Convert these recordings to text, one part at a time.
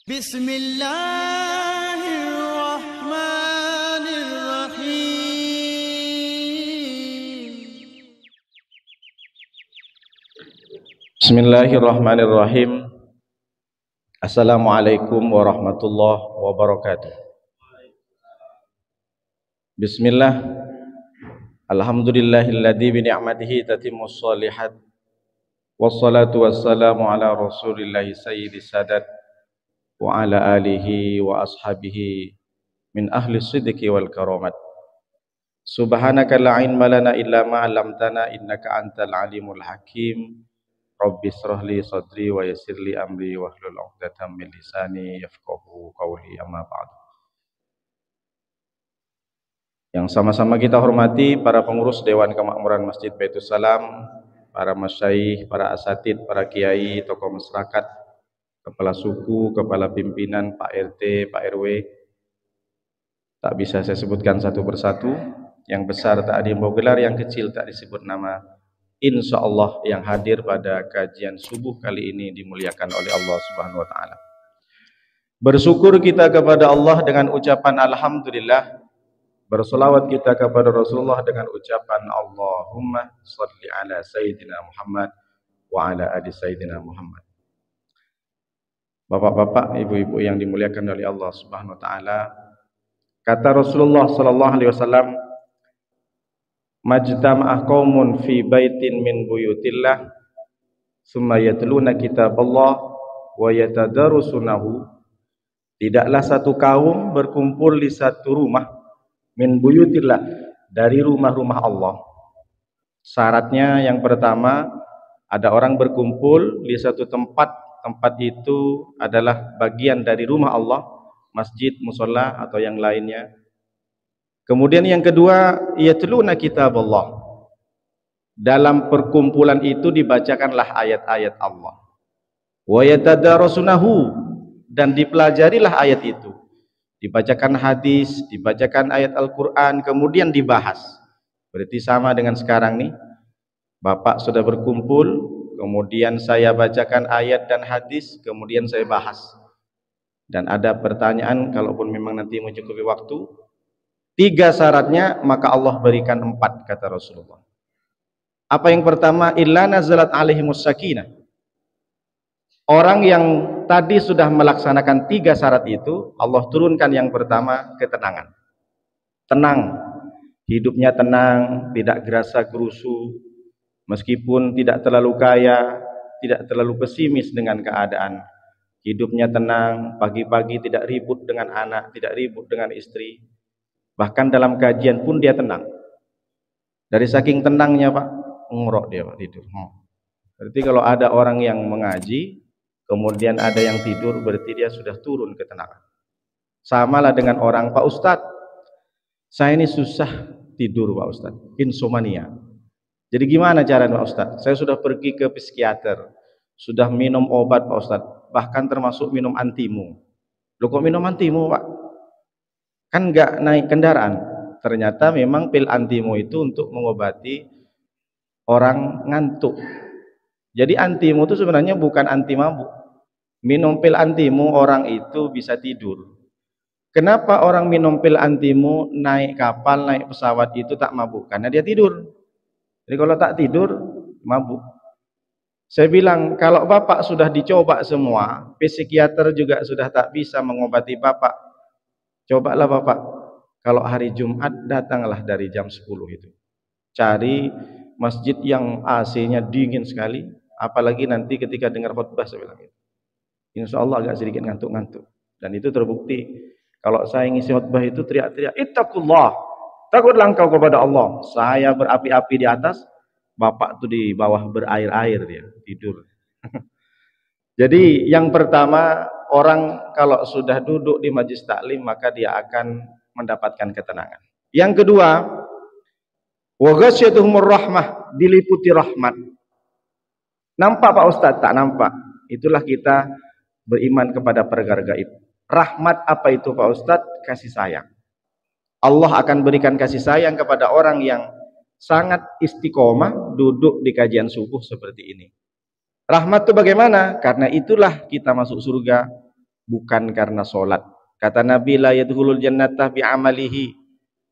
Bismillahirrahmanirrahim. Bismillahirrahmanirrahim. Assalamualaikum warahmatullahi wabarakatuh. Bismillah. Alhamdulillahilladzi bi ni'matihi tatimmus shalihat. Wassalatu wassalamu ala Rasulillahi sayyidis sadat wa ala alihi wa ashabihi min ahli sidqi wal karamat. Subhanaka la ilma lana illa ma 'allamtana innaka antal alimul hakim. Rabbi shrah li sadri wa yassir li amri wahlul 'uqdatam min lisani yafqahu qawli, amma ba'du. Yang sama-sama kita hormati para pengurus Dewan Kemakmuran Masjid Baitus Salam, para masyayikh, para asatid, para kiai, tokoh masyarakat, kepala suku, kepala pimpinan, Pak RT, Pak RW. Tak bisa saya sebutkan satu persatu. Yang besar tak ada yang mau gelar, yang kecil tak disebut nama. Insya Allah yang hadir pada kajian subuh kali ini dimuliakan oleh Allah Subhanahu wa Ta'ala. Bersyukur kita kepada Allah dengan ucapan Alhamdulillah. Bersolawat kita kepada Rasulullah dengan ucapan Allahumma salli ala Sayyidina Muhammad wa ala ali Sayyidina Muhammad. Bapak-bapak, ibu-ibu yang dimuliakan oleh Allah Subhanahu wa Ta'ala, kata Rasulullah sallallahu alaihi wasallam, majtama'ah qaumun fi baitin min buyutillah summa yatluna kitaballah wa yatadarusunahu. Tidaklah satu kaum berkumpul di satu rumah min buyutillah, dari rumah-rumah Allah. Syaratnya yang pertama, ada orang berkumpul di satu tempat. Tempat itu adalah bagian dari rumah Allah, masjid, musholla atau yang lainnya. Kemudian yang kedua, yatluna kitaballah. Dalam perkumpulan itu dibacakanlah ayat-ayat Allah. Wa yatadarasunahu, dan dipelajarilah ayat itu. Dibacakan hadis, dibacakan ayat Al-Qur'an, kemudian dibahas. Berarti sama dengan sekarang nih. Bapak sudah berkumpul, kemudian saya bacakan ayat dan hadis, kemudian saya bahas. Dan ada pertanyaan, kalaupun memang nanti mencukupi waktu, 3 syaratnya, maka Allah berikan 4, kata Rasulullah. Apa yang pertama? Illa nazalat alaihimus sakinah. Orang yang tadi sudah melaksanakan 3 syarat itu, Allah turunkan yang pertama, ketenangan. Tenang, hidupnya tenang, tidak gerasa gerusu, meskipun tidak terlalu kaya, tidak terlalu pesimis dengan keadaan. Hidupnya tenang, pagi-pagi tidak ribut dengan anak, tidak ribut dengan istri. Bahkan dalam kajian pun dia tenang. Dari saking tenangnya Pak, ngorok dia Pak, tidur. Berarti kalau ada orang yang mengaji, kemudian ada yang tidur, berarti dia sudah turun ketenangan. Samalah dengan orang, Pak Ustadz, saya ini susah tidur Pak Ustadz, insomnia. Jadi gimana caranya Pak Ustadz? Saya sudah pergi ke psikiater, sudah minum obat Pak Ustadz, bahkan termasuk minum antimu. Loh kok minum antimu Pak? Kan nggak naik kendaraan. Ternyata memang pil antimu itu untuk mengobati orang ngantuk. Jadi antimu itu sebenarnya bukan anti mabuk. Minum pil antimu orang itu bisa tidur. Kenapa orang minum pil antimu naik kapal, naik pesawat itu tak mabuk? Karena dia tidur. Jadi kalau tak tidur, mabuk. Saya bilang, kalau Bapak sudah dicoba semua, psikiater juga sudah tak bisa mengobati Bapak, cobalah Bapak, kalau hari Jumat datanglah dari jam 10 itu. Cari masjid yang AC-nya dingin sekali, apalagi nanti ketika dengar khutbah saya bilang gitu. Insya Allah agak sedikit ngantuk-ngantuk. Dan itu terbukti. Kalau saya ngisi khutbah itu teriak-teriak, ittaqullah, takutlah engkau kepada Allah. Saya berapi-api di atas, Bapak tuh di bawah berair-air dia, tidur. Jadi yang pertama, orang kalau sudah duduk di majlis taklim maka dia akan mendapatkan ketenangan. Yang kedua, wa ghasyatuhumur rahmah, diliputi rahmat. Nampak Pak Ustadz? Tak nampak. Itulah kita beriman kepada perkara gaib. Rahmat apa itu Pak Ustadz? Kasih sayang. Allah akan berikan kasih sayang kepada orang yang sangat istiqomah duduk di kajian subuh seperti ini. Rahmat itu bagaimana? Karena itulah kita masuk surga. bukan karena solat. Kata Nabi, la yadkhulul jannata bi'amalihi.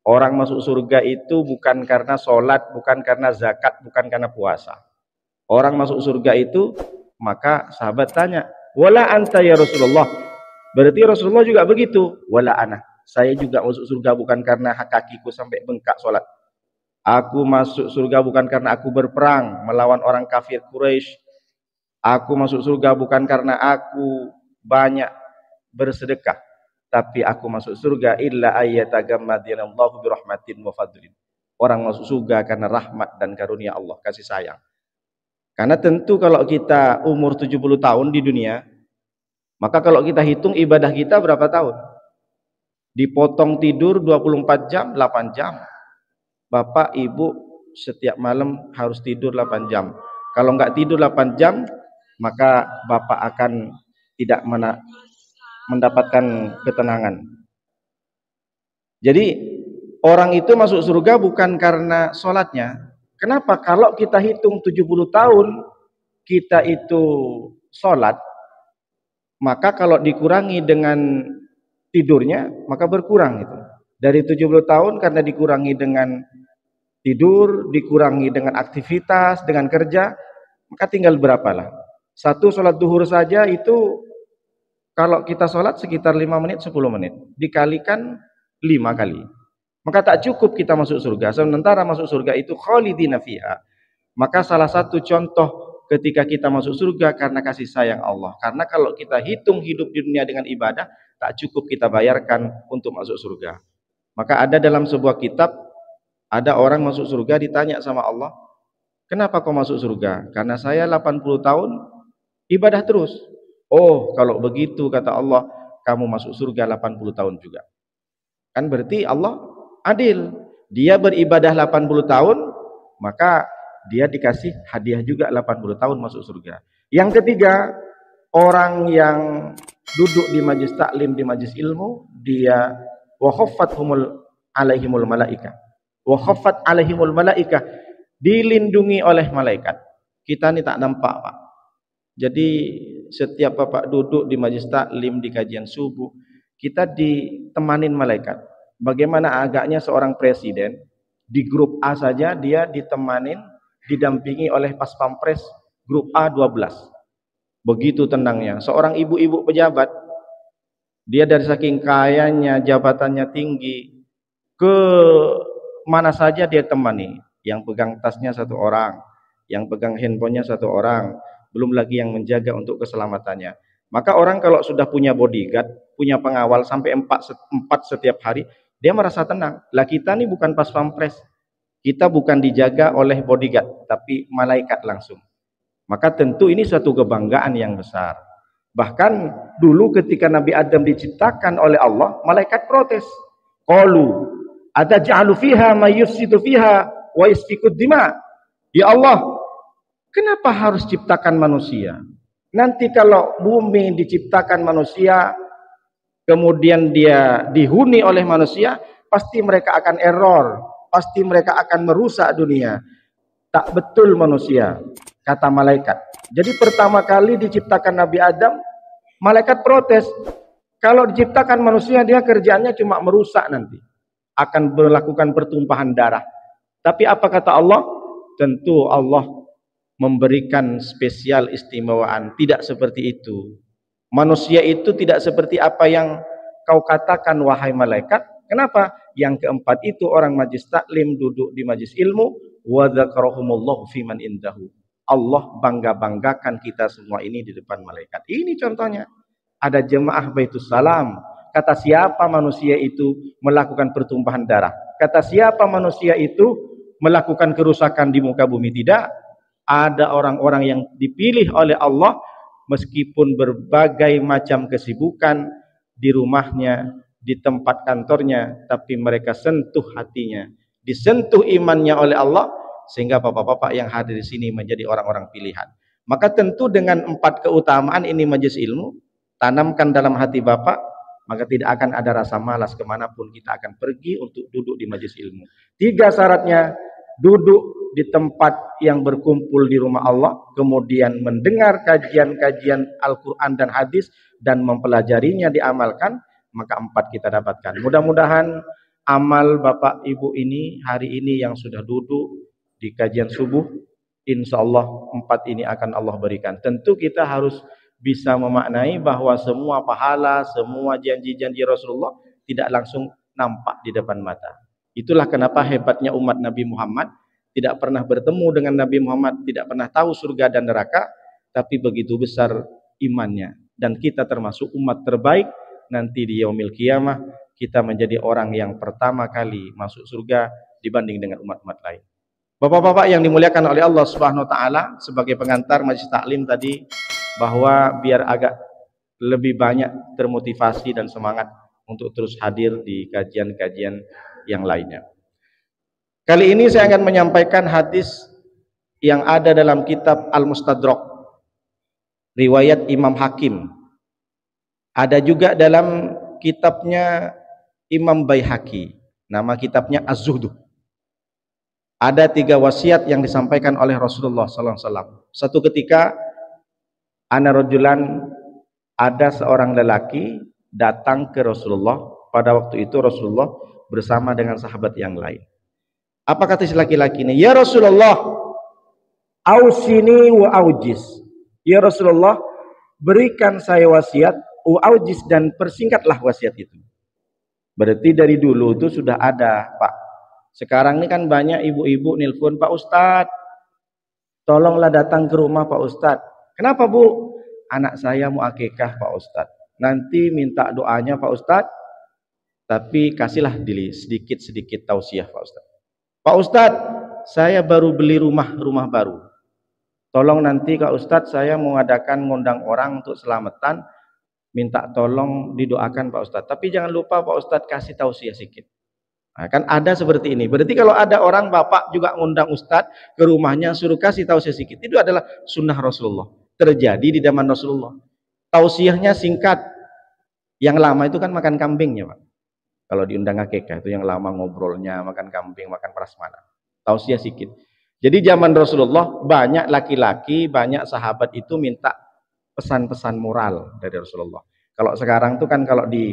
Orang masuk surga itu bukan karena solat, bukan karena zakat, bukan karena puasa. Orang masuk surga itu, maka sahabat tanya, wala anta ya Rasulullah. Berarti Rasulullah juga begitu. Wala ana. Saya juga masuk surga bukan karena kakiku sampai bengkak solat. Aku masuk surga bukan karena aku berperang melawan orang kafir Quraisy. Aku masuk surga bukan karena aku banyak bersedekah, tapi aku masuk surga illa ayyatagammadinallahu birahmatin wa fadlin. Orang masuk surga karena rahmat dan karunia Allah, kasih sayang. Karena tentu kalau kita umur 70 tahun di dunia, maka kalau kita hitung ibadah kita berapa tahun? Dipotong tidur 24 jam, 8 jam. Bapak, ibu setiap malam harus tidur 8 jam. Kalau enggak tidur 8 jam, maka bapak akan tidak mendapatkan ketenangan. Jadi orang itu masuk surga bukan karena sholatnya. Kenapa? Kalau kita hitung 70 tahun kita itu sholat, maka kalau dikurangi dengan tidurnya maka berkurang itu. Dari 70 tahun karena dikurangi dengan tidur, dikurangi dengan aktivitas, dengan kerja, maka tinggal berapalah. Satu sholat duhur saja itu kalau kita sholat sekitar 5 menit, 10 menit. Dikalikan 5 kali. Maka tak cukup kita masuk surga. Sementara masuk surga itu khalidina fiha. Maka salah satu contoh ketika kita masuk surga karena kasih sayang Allah. Karena kalau kita hitung hidup di dunia dengan ibadah, tak cukup kita bayarkan untuk masuk surga. Maka ada dalam sebuah kitab, ada orang masuk surga ditanya sama Allah, kenapa kau masuk surga? Karena saya 80 tahun ibadah terus. Oh, kalau begitu kata Allah, kamu masuk surga 80 tahun juga. Kan berarti Allah adil. Dia beribadah 80 tahun, maka dia dikasih hadiah juga 80 tahun masuk surga. Yang ketiga, orang yang duduk di majlis taklim, di majlis ilmu, dia wa khaffathumul alaihimul malaika. Wa khaffat alaihimul malaika, dilindungi oleh malaikat. Kita ini tak nampak, Pak. Jadi setiap Bapak duduk di majlis taklim, di kajian subuh, kita ditemanin malaikat. Bagaimana agaknya seorang presiden di grup A saja dia ditemanin, didampingi oleh pas pampres grup A 12. Begitu tenangnya. Seorang ibu-ibu pejabat, dia dari saking kayanya, jabatannya tinggi, ke mana saja dia temani. Yang pegang tasnya satu orang, yang pegang handphonenya satu orang, belum lagi yang menjaga untuk keselamatannya. Maka orang kalau sudah punya bodyguard, punya pengawal sampai 4 setiap hari, dia merasa tenang. Lah kita nih bukan pas pampres, kita bukan dijaga oleh bodyguard, tapi malaikat langsung. Maka tentu ini suatu kebanggaan yang besar. Bahkan dulu ketika Nabi Adam diciptakan oleh Allah, malaikat protes. Qalu ataj'alu fiha may yufsidu fiha wa yasfikud dima. Ya Allah, kenapa harus ciptakan manusia? Nanti kalau bumi diciptakan manusia, kemudian dia dihuni oleh manusia, pasti mereka akan error, pasti mereka akan merusak dunia. Tak betul manusia, kata malaikat. Jadi pertama kali diciptakan Nabi Adam, malaikat protes. Kalau diciptakan manusia, dia kerjaannya cuma merusak nanti. Akan melakukan pertumpahan darah. Tapi apa kata Allah? Tentu Allah memberikan spesial istimewaan. Tidak seperti itu. Manusia itu tidak seperti apa yang kau katakan wahai malaikat. Kenapa? Yang keempat itu orang majlis taklim duduk di majlis ilmu, wa dzakarahumullahu fiman indahu. Allah bangga-banggakan kita semua ini di depan malaikat. Ini contohnya. Ada jemaah Baitus Salam. Kata siapa manusia itu melakukan pertumpahan darah? Kata siapa manusia itu melakukan kerusakan di muka bumi? Tidak. Ada orang-orang yang dipilih oleh Allah meskipun berbagai macam kesibukan di rumahnya, di tempat kantornya, tapi mereka sentuh hatinya, disentuh imannya oleh Allah, sehingga bapak-bapak yang hadir di sini menjadi orang-orang pilihan. Maka tentu dengan 4 keutamaan ini majelis ilmu, tanamkan dalam hati bapak, maka tidak akan ada rasa malas kemanapun kita akan pergi untuk duduk di majelis ilmu. 3 syaratnya, duduk di tempat yang berkumpul di rumah Allah, kemudian mendengar kajian-kajian Al-Quran dan hadis dan mempelajarinya, diamalkan, maka 4 kita dapatkan. Mudah-mudahan amal Bapak Ibu ini hari ini yang sudah duduk di kajian subuh, insya Allah 4 ini akan Allah berikan. Tentu kita harus bisa memaknai bahwa semua pahala, semua janji-janji Rasulullah tidak langsung nampak di depan mata. Itulah kenapa hebatnya umat Nabi Muhammad, tidak pernah bertemu dengan Nabi Muhammad, tidak pernah tahu surga dan neraka, tapi begitu besar imannya. Dan kita termasuk umat terbaik nanti di yaumil qiyamah, kita menjadi orang yang pertama kali masuk surga dibanding dengan umat-umat lain. Bapak-bapak yang dimuliakan oleh Allah Subhanahu wa taala, sebagai pengantar majelis taklim tadi, bahwa biar agak lebih banyak termotivasi dan semangat untuk terus hadir di kajian-kajian yang lainnya. Kali ini saya akan menyampaikan hadis yang ada dalam kitab Al-Mustadrak, riwayat Imam Hakim. Ada juga dalam kitabnya Imam Baihaqi, nama kitabnya Az-Zuhd. Ada 3 wasiat yang disampaikan oleh Rasulullah SAW. Satu ketika, ana rajulan, ada seorang lelaki datang ke Rasulullah. Pada waktu itu Rasulullah bersama dengan sahabat yang lain. Apa kata si laki-laki ini? Ya Rasulullah, ausini wa aujiz. Ya Rasulullah, berikan saya wasiat, wa aujiz, dan persingkatlah wasiat itu. Berarti dari dulu itu sudah ada, Pak. Sekarang ini kan banyak ibu-ibu nelpon, Pak Ustadz, tolonglah datang ke rumah Pak Ustadz. Kenapa Bu? Anak saya mau akikah Pak Ustadz. Nanti minta doanya Pak Ustadz, tapi kasihlah sedikit-sedikit tausiah Pak Ustadz. Pak Ustadz, saya baru beli rumah baru. Tolong nanti Kak Ustadz, saya mau ngundang orang untuk selamatan, minta tolong didoakan Pak Ustadz. Tapi jangan lupa Pak Ustadz kasih tausiah sedikit. Nah, kan ada seperti ini. Berarti kalau ada orang bapak juga ngundang Ustadz ke rumahnya, suruh kasih tausiah sedikit. Itu adalah sunnah Rasulullah. Terjadi di zaman Rasulullah. Tausiahnya singkat. Yang lama itu kan makan kambingnya, Pak. Kalau diundang akikah itu yang lama ngobrolnya, makan kambing, makan prasmanan. Tausiah sedikit. Jadi zaman Rasulullah banyak laki-laki, banyak sahabat itu minta pesan-pesan moral dari Rasulullah. Kalau sekarang tuh kan kalau di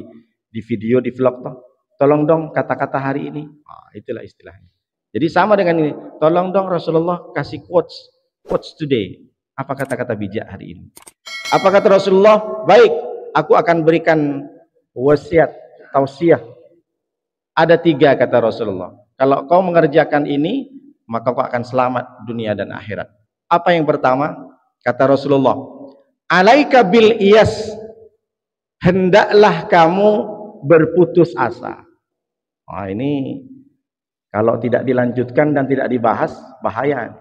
video, di vlog tuh, tolong dong kata-kata hari ini. Itulah istilahnya. Jadi sama dengan ini. Tolong dong Rasulullah kasih quotes today. Apa kata-kata bijak hari ini? Apa kata Rasulullah? Baik, aku akan berikan wasiat, tausiah. Ada 3 kata Rasulullah. Kalau kau mengerjakan ini, maka kau akan selamat dunia dan akhirat. Apa yang pertama? Kata Rasulullah, alaika bil iyas, hendaklah kamu berputus asa. Ini kalau tidak dilanjutkan dan tidak dibahas, bahaya.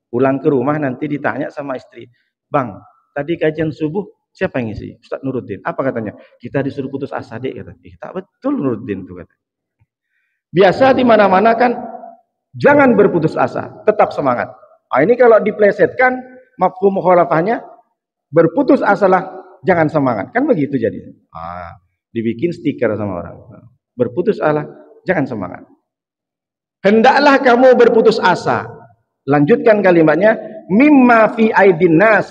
Pulang ke rumah nanti ditanya sama istri, Bang, tadi kajian subuh siapa yang ngisi? Ustaz Nuruddin. Apa katanya? Kita disuruh putus asa, Dek, kata. Tak betul Nuruddin itu kata. Biasa di mana-mana kan jangan berputus asa, tetap semangat. Ini kalau diplesetkan mafhum mukhalafahnya, berputus asalah, jangan semangat. Kan begitu jadi. Dibikin stiker sama orang. Berputus asa, jangan semangat. Hendaklah kamu berputus asa. Lanjutkan kalimatnya, mimma fi aidin nas,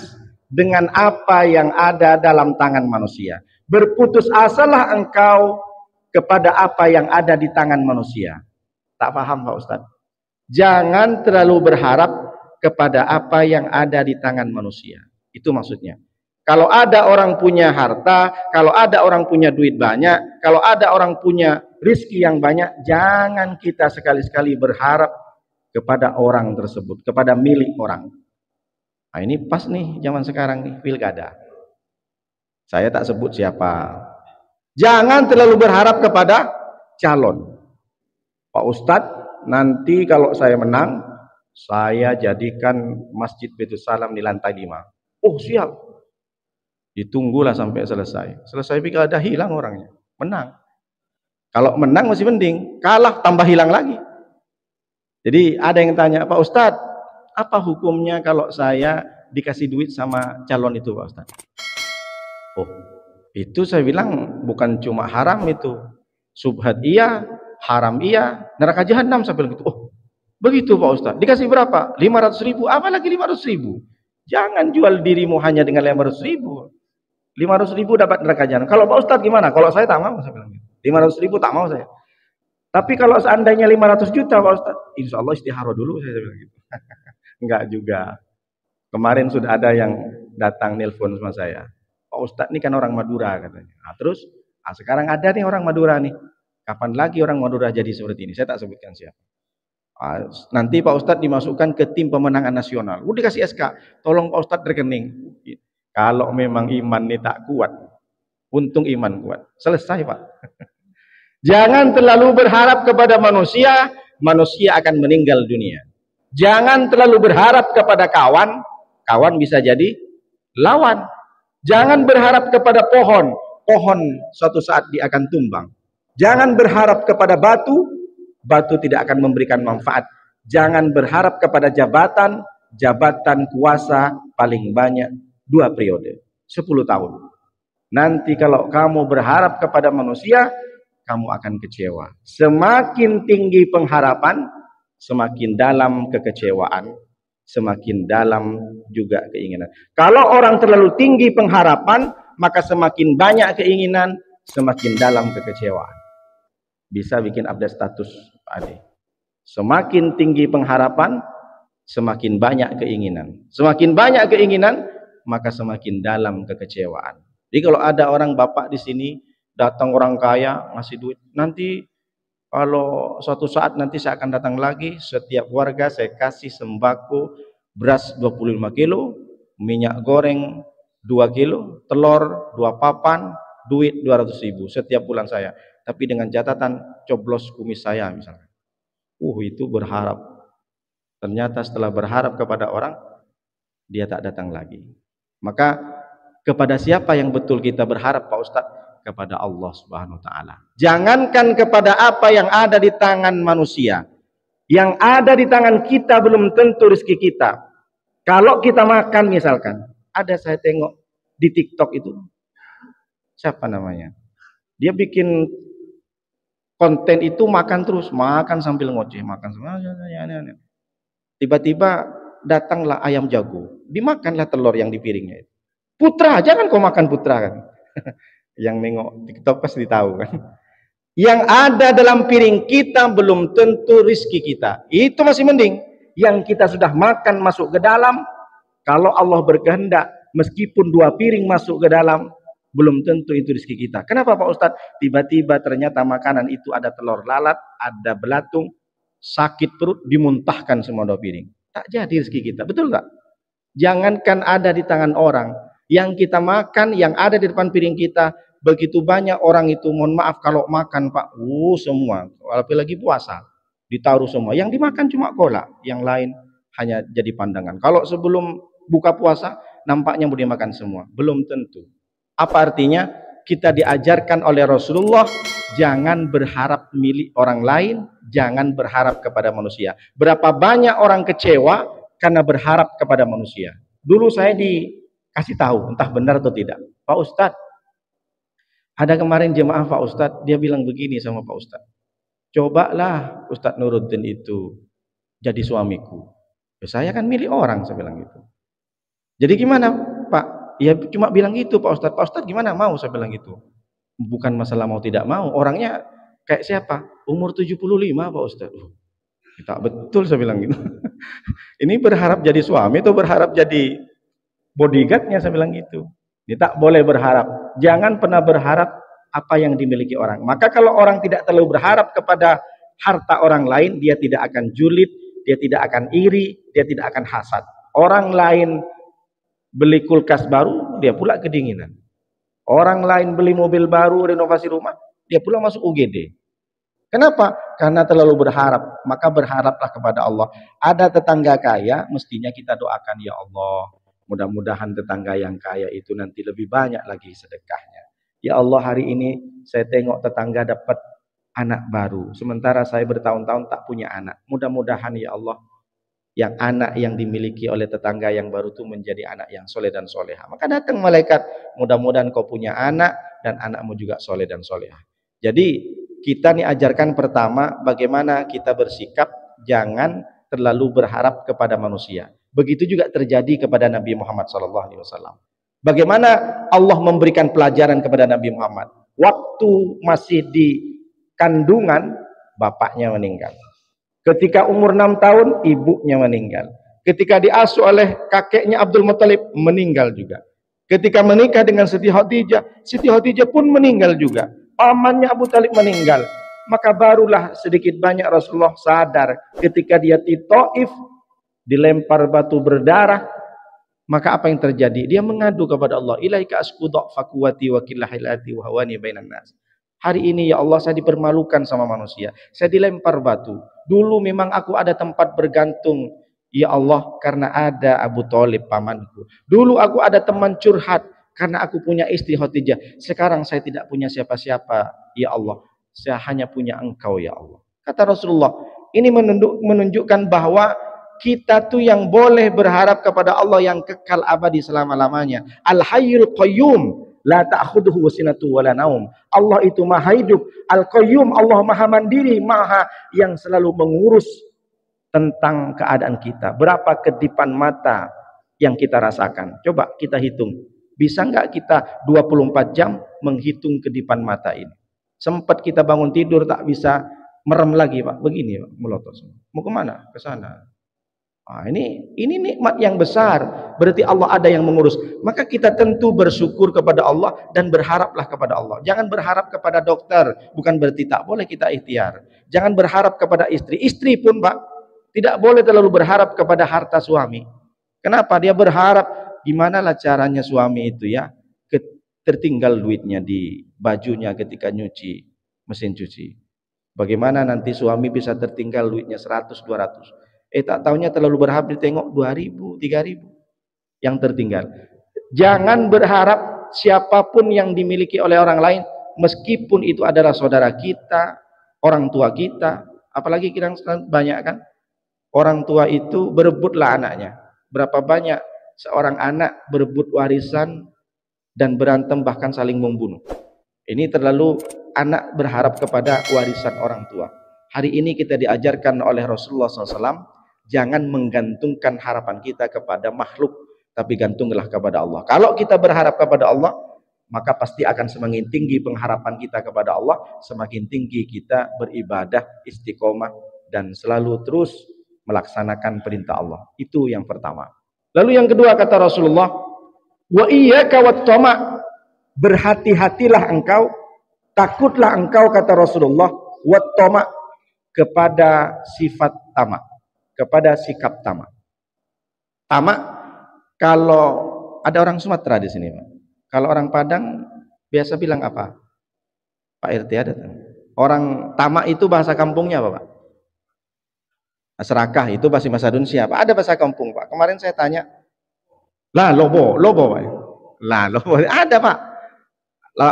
dengan apa yang ada dalam tangan manusia. Berputus asalah engkau kepada apa yang ada di tangan manusia. Tak paham Pak Ustaz? Jangan terlalu berharap kepada apa yang ada di tangan manusia. Itu maksudnya. Kalau ada orang punya harta, kalau ada orang punya duit banyak, kalau ada orang punya rizki yang banyak, jangan kita sekali-sekali berharap kepada orang tersebut, kepada milik orang. Ini pas nih zaman sekarang nih, pilkada. Saya tak sebut siapa. Jangan terlalu berharap kepada calon. Pak Ustadz, nanti kalau saya menang, saya jadikan Masjid Baitul Salam di lantai 5. Oh siap. Ditunggulah sampai selesai. Selesai pilkada hilang orangnya. Menang. Kalau menang masih mending. Kalah tambah hilang lagi. Jadi ada yang tanya, Pak Ustadz, apa hukumnya kalau saya dikasih duit sama calon itu Pak Ustadz? Oh, itu saya bilang bukan cuma haram itu. Subhat iya, haram iya, neraka jahanam, saya bilang gitu. Oh, Begitu Pak Ustaz. Dikasih berapa? 500.000. Apa lagi 500.000? Jangan jual dirimu hanya dengan 500.000. 500.000 dapat neraka jahanam. Kalau Pak Ustaz gimana? Kalau saya tak mau, saya bilang gitu. 500.000 tak mau saya. Tapi kalau seandainya 500 juta Pak Ustaz, insya Allah istihara dulu, saya bilang gitu. Enggak juga. Kemarin sudah ada yang datang nelpon sama saya. Pak Ustadz ini kan orang Madura katanya. Nah, terus sekarang ada nih orang Madura nih. Kapan lagi orang Madura jadi seperti ini? Saya tak sebutkan siapa. Nanti Pak Ustadz dimasukkan ke tim pemenangan nasional. Udah dikasih SK. Tolong Pak Ustadz rekening. Kalau memang iman ini tak kuat. Untung iman kuat. Selesai Pak. Jangan terlalu berharap kepada manusia. Manusia akan meninggal dunia. Jangan terlalu berharap kepada kawan. Kawan bisa jadi lawan. Jangan berharap kepada pohon. Pohon suatu saat dia akan tumbang. Jangan berharap kepada batu. Batu tidak akan memberikan manfaat. Jangan berharap kepada jabatan. Jabatan kuasa paling banyak 2 periode. 10 tahun. Nanti kalau kamu berharap kepada manusia, kamu akan kecewa. Semakin tinggi pengharapan, semakin dalam kekecewaan, semakin dalam juga keinginan. Kalau orang terlalu tinggi pengharapan, maka semakin banyak keinginan, semakin dalam kekecewaan. Bisa bikin update status Pak Ade. Semakin tinggi pengharapan, semakin banyak keinginan. Semakin banyak keinginan, maka semakin dalam kekecewaan. Jadi kalau ada orang bapak di sini, datang orang kaya, ngasih duit, nanti kalau suatu saat nanti saya akan datang lagi, setiap warga saya kasih sembako, beras 25 kilo, minyak goreng 2 kilo, telur 2 papan, duit 200.000 setiap bulan saya. Tapi dengan catatan coblos kumis saya misalnya. Itu berharap. Ternyata setelah berharap kepada orang, dia tak datang lagi. Maka kepada siapa yang betul kita berharap Pak Ustadz? Kepada Allah Subhanahu wa taala. Jangankan kepada apa yang ada di tangan manusia. Yang ada di tangan kita belum tentu rezeki kita. Kalau kita makan misalkan, ada saya tengok di TikTok itu, siapa namanya? Dia bikin konten itu makan terus, makan sambil ngoceh, makan sambil tiba-tiba datanglah ayam jago, dimakanlah telur yang di piringnya itu. Putra, jangan kau makan putra kan. Yang nengok TikTok pasti tahu kan. Yang ada dalam piring kita belum tentu rezeki kita. Itu masih mending. Yang kita sudah makan masuk ke dalam, kalau Allah berkehendak, meskipun 2 piring masuk ke dalam, belum tentu itu rezeki kita. Kenapa Pak Ustadz? Tiba-tiba ternyata makanan itu ada telur lalat, ada belatung, sakit perut, dimuntahkan semua 2 piring. Tak jadi rezeki kita. Betul nggak? Jangankan ada di tangan orang, yang kita makan, yang ada di depan piring kita, begitu banyak orang itu, mohon maaf kalau makan Pak, semua, apalagi puasa, ditaruh semua. Yang dimakan cuma kolak, yang lain hanya jadi pandangan. Kalau sebelum buka puasa, nampaknya mau dimakan semua. Belum tentu. Apa artinya? Kita diajarkan oleh Rasulullah, jangan berharap milik orang lain, jangan berharap kepada manusia. Berapa banyak orang kecewa karena berharap kepada manusia. Dulu saya dikasih tahu, entah benar atau tidak, Pak Ustadz, ada kemarin jemaah Pak Ustadz, dia bilang begini sama Pak Ustadz, cobalah Ustadz Nuruddin itu jadi suamiku. Saya kan milik orang, saya bilang gitu. Jadi gimana Pak? Ya cuma bilang gitu Pak Ustadz. Pak Ustadz gimana mau? Saya bilang gitu. Bukan masalah mau tidak mau, orangnya kayak siapa? Umur 75 Pak Ustadz. Tak betul saya bilang gitu. Ini berharap jadi suami atau berharap jadi bodyguardnya, saya bilang gitu. Ini tak boleh berharap. Jangan pernah berharap apa yang dimiliki orang. Maka kalau orang tidak terlalu berharap kepada harta orang lain, dia tidak akan julid, dia tidak akan iri, dia tidak akan hasad. Orang lain beli kulkas baru, dia pula kedinginan. Orang lain beli mobil baru, renovasi rumah, dia pula masuk UGD. Kenapa? Karena terlalu berharap. Maka berharaplah kepada Allah. Ada tetangga kaya, mestinya kita doakan, ya Allah, mudah-mudahan tetangga yang kaya itu nanti lebih banyak lagi sedekahnya. Ya Allah, hari ini saya tengok tetangga dapat anak baru, sementara saya bertahun-tahun tak punya anak. Mudah-mudahan ya Allah, yang anak yang dimiliki oleh tetangga yang baru itu menjadi anak yang soleh dan soleha. Maka datang malaikat, mudah-mudahan kau punya anak dan anakmu juga soleh dan soleha. Jadi kita nih ajarkan pertama bagaimana kita bersikap jangan terlalu berharap kepada manusia. Begitu juga terjadi kepada Nabi Muhammad SAW. Bagaimana Allah memberikan pelajaran kepada Nabi Muhammad? Waktu masih di kandungan, bapaknya meninggal. Ketika umur 6 tahun, ibunya meninggal. Ketika diasuh oleh kakeknya Abdul Muthalib, meninggal juga. Ketika menikah dengan Siti Khadijah pun meninggal juga. Pamannya Abu Talib meninggal. Maka barulah sedikit banyak Rasulullah sadar ketika dia di Taif, dilempar batu berdarah. Maka apa yang terjadi? Dia mengadu kepada Allah, ilaika asku dha'fa quwwati wa qillahilati wa hawani bainan nas. Hari ini ya Allah, saya dipermalukan sama manusia. Saya dilempar batu. Dulu memang aku ada tempat bergantung, ya Allah, karena ada Abu Thalib pamanku. Dulu aku ada teman curhat karena aku punya istri Khadijah. Sekarang saya tidak punya siapa-siapa, ya Allah. Saya hanya punya Engkau, ya Allah. Kata Rasulullah, ini menunjukkan bahwa kita tuh yang boleh berharap kepada Allah yang kekal abadi selama-lamanya. Al-Hayyul Qayyum, la ta'khudhuhu sinatu wa la naum. Allah itu Maha hidup. Al-Qayyum, Allah Maha mandiri, Maha yang selalu mengurus tentang keadaan kita. Berapa kedipan mata yang kita rasakan? Coba kita hitung. Bisa enggak kita 24 jam menghitung kedipan mata ini? Sempat kita bangun tidur tak bisa merem lagi, Pak. Begini, Pak, melotot. Mau kemana? Ke sana. Nah, ini nikmat yang besar. Berarti Allah ada yang mengurus. Maka kita tentu bersyukur kepada Allah dan berharaplah kepada Allah. Jangan berharap kepada dokter. Bukan berarti tak boleh kita ikhtiar. Jangan berharap kepada istri. Istri pun, Pak, tidak boleh terlalu berharap kepada harta suami. Kenapa? Dia berharap gimana lah caranya suami itu ya tertinggal duitnya di bajunya ketika nyuci mesin cuci. Bagaimana nanti suami bisa tertinggal duitnya 100, 200. Tak tahunya terlalu berharap ditengok 2.000, 3.000 yang tertinggal. Jangan berharap siapapun yang dimiliki oleh orang lain, meskipun itu adalah saudara kita, orang tua kita. Apalagi kita banyak kan, orang tua itu berebutlah anaknya. Berapa banyak seorang anak berebut warisan dan berantem bahkan saling membunuh. Ini terlalu anak berharap kepada warisan orang tua. Hari ini kita diajarkan oleh Rasulullah SAW, jangan menggantungkan harapan kita kepada makhluk, tapi gantunglah kepada Allah. Kalau kita berharap kepada Allah, maka pasti akan semakin tinggi pengharapan kita kepada Allah, semakin tinggi kita beribadah istiqomah dan selalu terus melaksanakan perintah Allah. Itu yang pertama. Lalu yang kedua kata Rasulullah, wa iyyaka wat-tama', berhati-hatilah engkau, takutlah engkau kata Rasulullah, wat-tama', kepada sifat tamak, kepada sikap tamak. Tamak, kalau ada orang Sumatera di sini, Pak. Kalau orang Padang biasa bilang apa? Pak RT ada. Orang tamak itu bahasa kampungnya apa, Pak? Serakah itu bahasa Indonesia. Pak, ada bahasa kampung, Pak. Kemarin saya tanya, lah lobo, Pak. Lah lobo ada, Pak.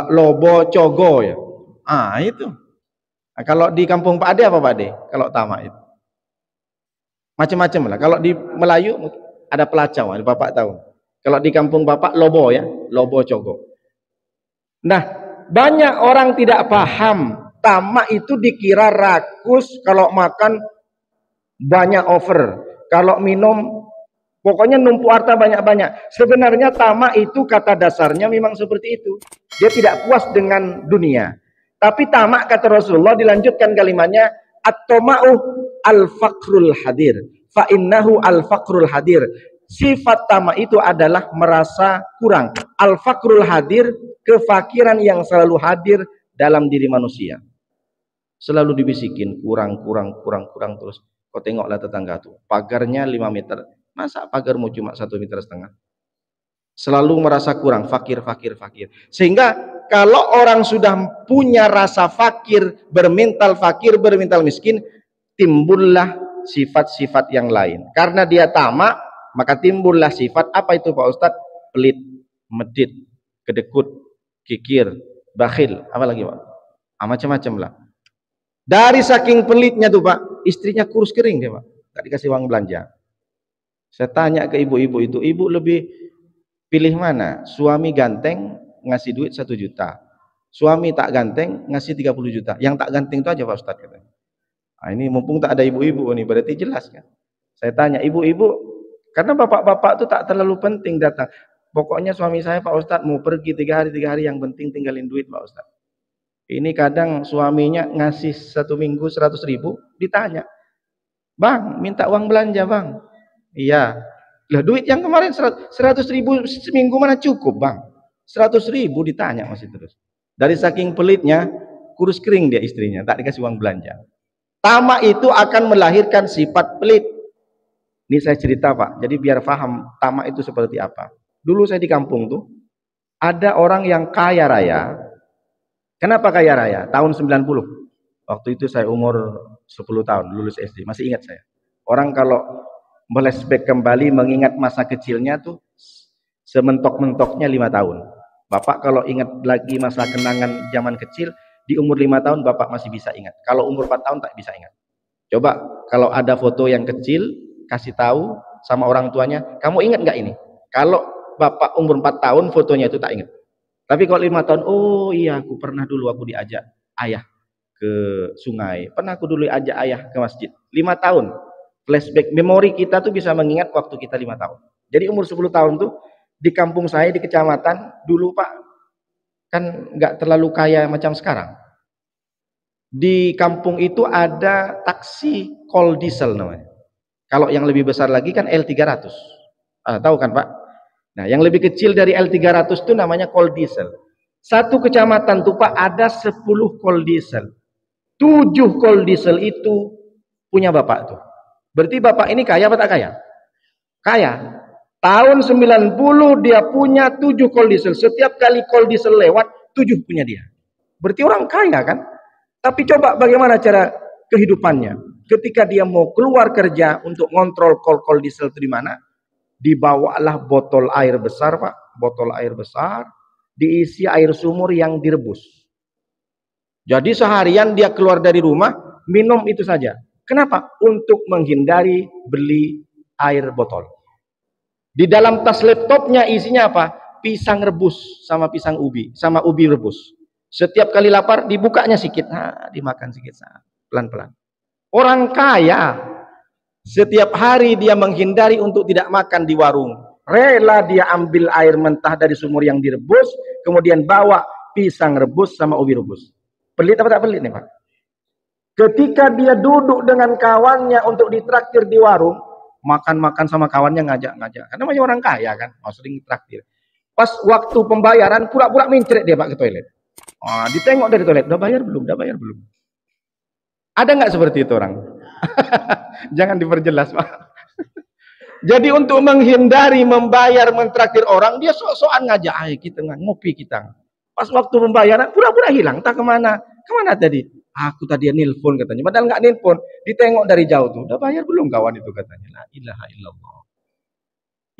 Lobo cogo ya. Itu. Nah, kalau di kampung Pak Ade apa Pak Ade? Kalau tamak itu macam-macam lah. Kalau di Melayu ada pelacau, ada Bapak tahu. Kalau di kampung Bapak lobo ya, lobo cogo. Nah, banyak orang tidak paham tamak itu dikira rakus, kalau makan banyak over, kalau minum pokoknya numpuk harta banyak-banyak. Sebenarnya tamak itu kata dasarnya memang seperti itu. Dia tidak puas dengan dunia. Tapi tamak kata Rasulullah dilanjutkan kalimatnya, at-tama'u al-faqrul hadir. Fa innahu al-faqrul hadir. Sifat tamak itu adalah merasa kurang. Al-faqrul hadir, kefakiran yang selalu hadir dalam diri manusia. Selalu dibisikin kurang terus. Kau tengoklah tetangga tuh, pagarnya 5 meter. Masa pagarmu cuma 1,5 meter? Selalu merasa kurang, fakir. Sehingga kalau orang sudah punya rasa fakir, bermental miskin, timbullah sifat-sifat yang lain. Karena dia tamak, maka timbullah sifat apa itu Pak Ustadz? Pelit, medit, kedekut, kikir, bakhil, apa lagi Pak? Macam-macam lah. Dari saking pelitnya tuh Pak, istrinya kurus kering dia Pak, tak dikasih uang belanja. Saya tanya ke ibu-ibu itu, ibu lebih pilih mana? Suami ganteng ngasih duit 1 juta, suami tak ganteng ngasih 30 juta. Yang tak ganteng itu aja Pak Ustadz katanya. Nah, ini mumpung tak ada ibu-ibu nih, berarti jelas kan. Saya tanya, ibu-ibu, karena bapak-bapak itu tak terlalu penting datang. Pokoknya suami saya Pak Ustadz mau pergi 3 hari yang penting tinggalin duit Pak Ustadz. Ini kadang suaminya ngasih 1 minggu 100.000, ditanya, bang minta uang belanja bang. Iya, lah duit yang kemarin 100.000 seminggu mana cukup bang. 100.000 ditanya masih terus. Dari saking pelitnya, kurus kering dia istrinya, tak dikasih uang belanja. Tamak itu akan melahirkan sifat pelit. Ini saya cerita Pak, jadi biar paham tamak itu seperti apa. Dulu saya di kampung tuh, ada orang yang kaya raya. Kenapa kaya raya? Tahun 90. Waktu itu saya umur 10 tahun, lulus SD, masih ingat saya. Orang kalau flashback kembali mengingat masa kecilnya tuh, sementok-mentoknya 5 tahun. Bapak kalau ingat lagi masa kenangan zaman kecil, di umur 5 tahun Bapak masih bisa ingat. Kalau umur 4 tahun tak bisa ingat. Coba kalau ada foto yang kecil, kasih tahu sama orang tuanya, kamu ingat nggak ini? Kalau Bapak umur 4 tahun, fotonya itu tak ingat. Tapi kalau 5 tahun, oh iya aku pernah dulu aku diajak ayah ke sungai. Pernah aku dulu ajak ayah ke masjid. 5 tahun. Flashback memori kita tuh bisa mengingat waktu kita 5 tahun. Jadi umur 10 tahun tuh di kampung saya di kecamatan dulu Pak, kan nggak terlalu kaya macam sekarang. Di kampung itu ada taksi kol diesel namanya. Kalau yang lebih besar lagi kan L300. Tahu kan Pak? Nah, yang lebih kecil dari L300 itu namanya kol diesel. Satu kecamatan tuh Pak ada 10 kol diesel. 7 kol diesel itu punya Bapak tuh. Berarti Bapak ini kaya apa tak kaya? Kaya. Tahun 90 dia punya 7 kol diesel. Setiap kali kol diesel lewat, 7 punya dia. Berarti orang kaya kan? Tapi coba bagaimana cara kehidupannya. Ketika dia mau keluar kerja untuk ngontrol kol diesel itu di mana, dibawalah botol air besar Pak, botol air besar, diisi air sumur yang direbus. Jadi seharian dia keluar dari rumah, minum itu saja. Kenapa? Untuk menghindari beli air botol. Di dalam tas laptopnya isinya apa? Pisang rebus sama pisang ubi, sama ubi rebus. Setiap kali lapar dibukanya sedikit, dimakan sedikit, pelan-pelan. Orang kaya setiap hari dia menghindari untuk tidak makan di warung. Rela dia ambil air mentah dari sumur yang direbus, kemudian bawa pisang rebus sama ubi rebus. Pelit apa tak pelit nih Pak? Ketika dia duduk dengan kawannya untuk ditraktir di warung, makan-makan sama kawannya ngajak-ngajak. Karena namanya orang kaya kan, mau sering traktir. Pas waktu pembayaran, pura-pura mencret dia Pak ke toilet. Ditengok dari toilet, udah bayar belum? Udah bayar belum? Ada nggak seperti itu orang? Jangan diperjelas Pak. Jadi untuk menghindari membayar mentraktir orang, dia sok-sokan ngajak, ayo kita ngopi kita. Pas waktu pembayaran, pura-pura hilang, tak kemana? Kemana tadi? Aku tadi nelpon katanya. Padahal nggak nelpon, ditengok dari jauh tuh. Udah bayar belum kawan itu katanya. La ilaha illallah.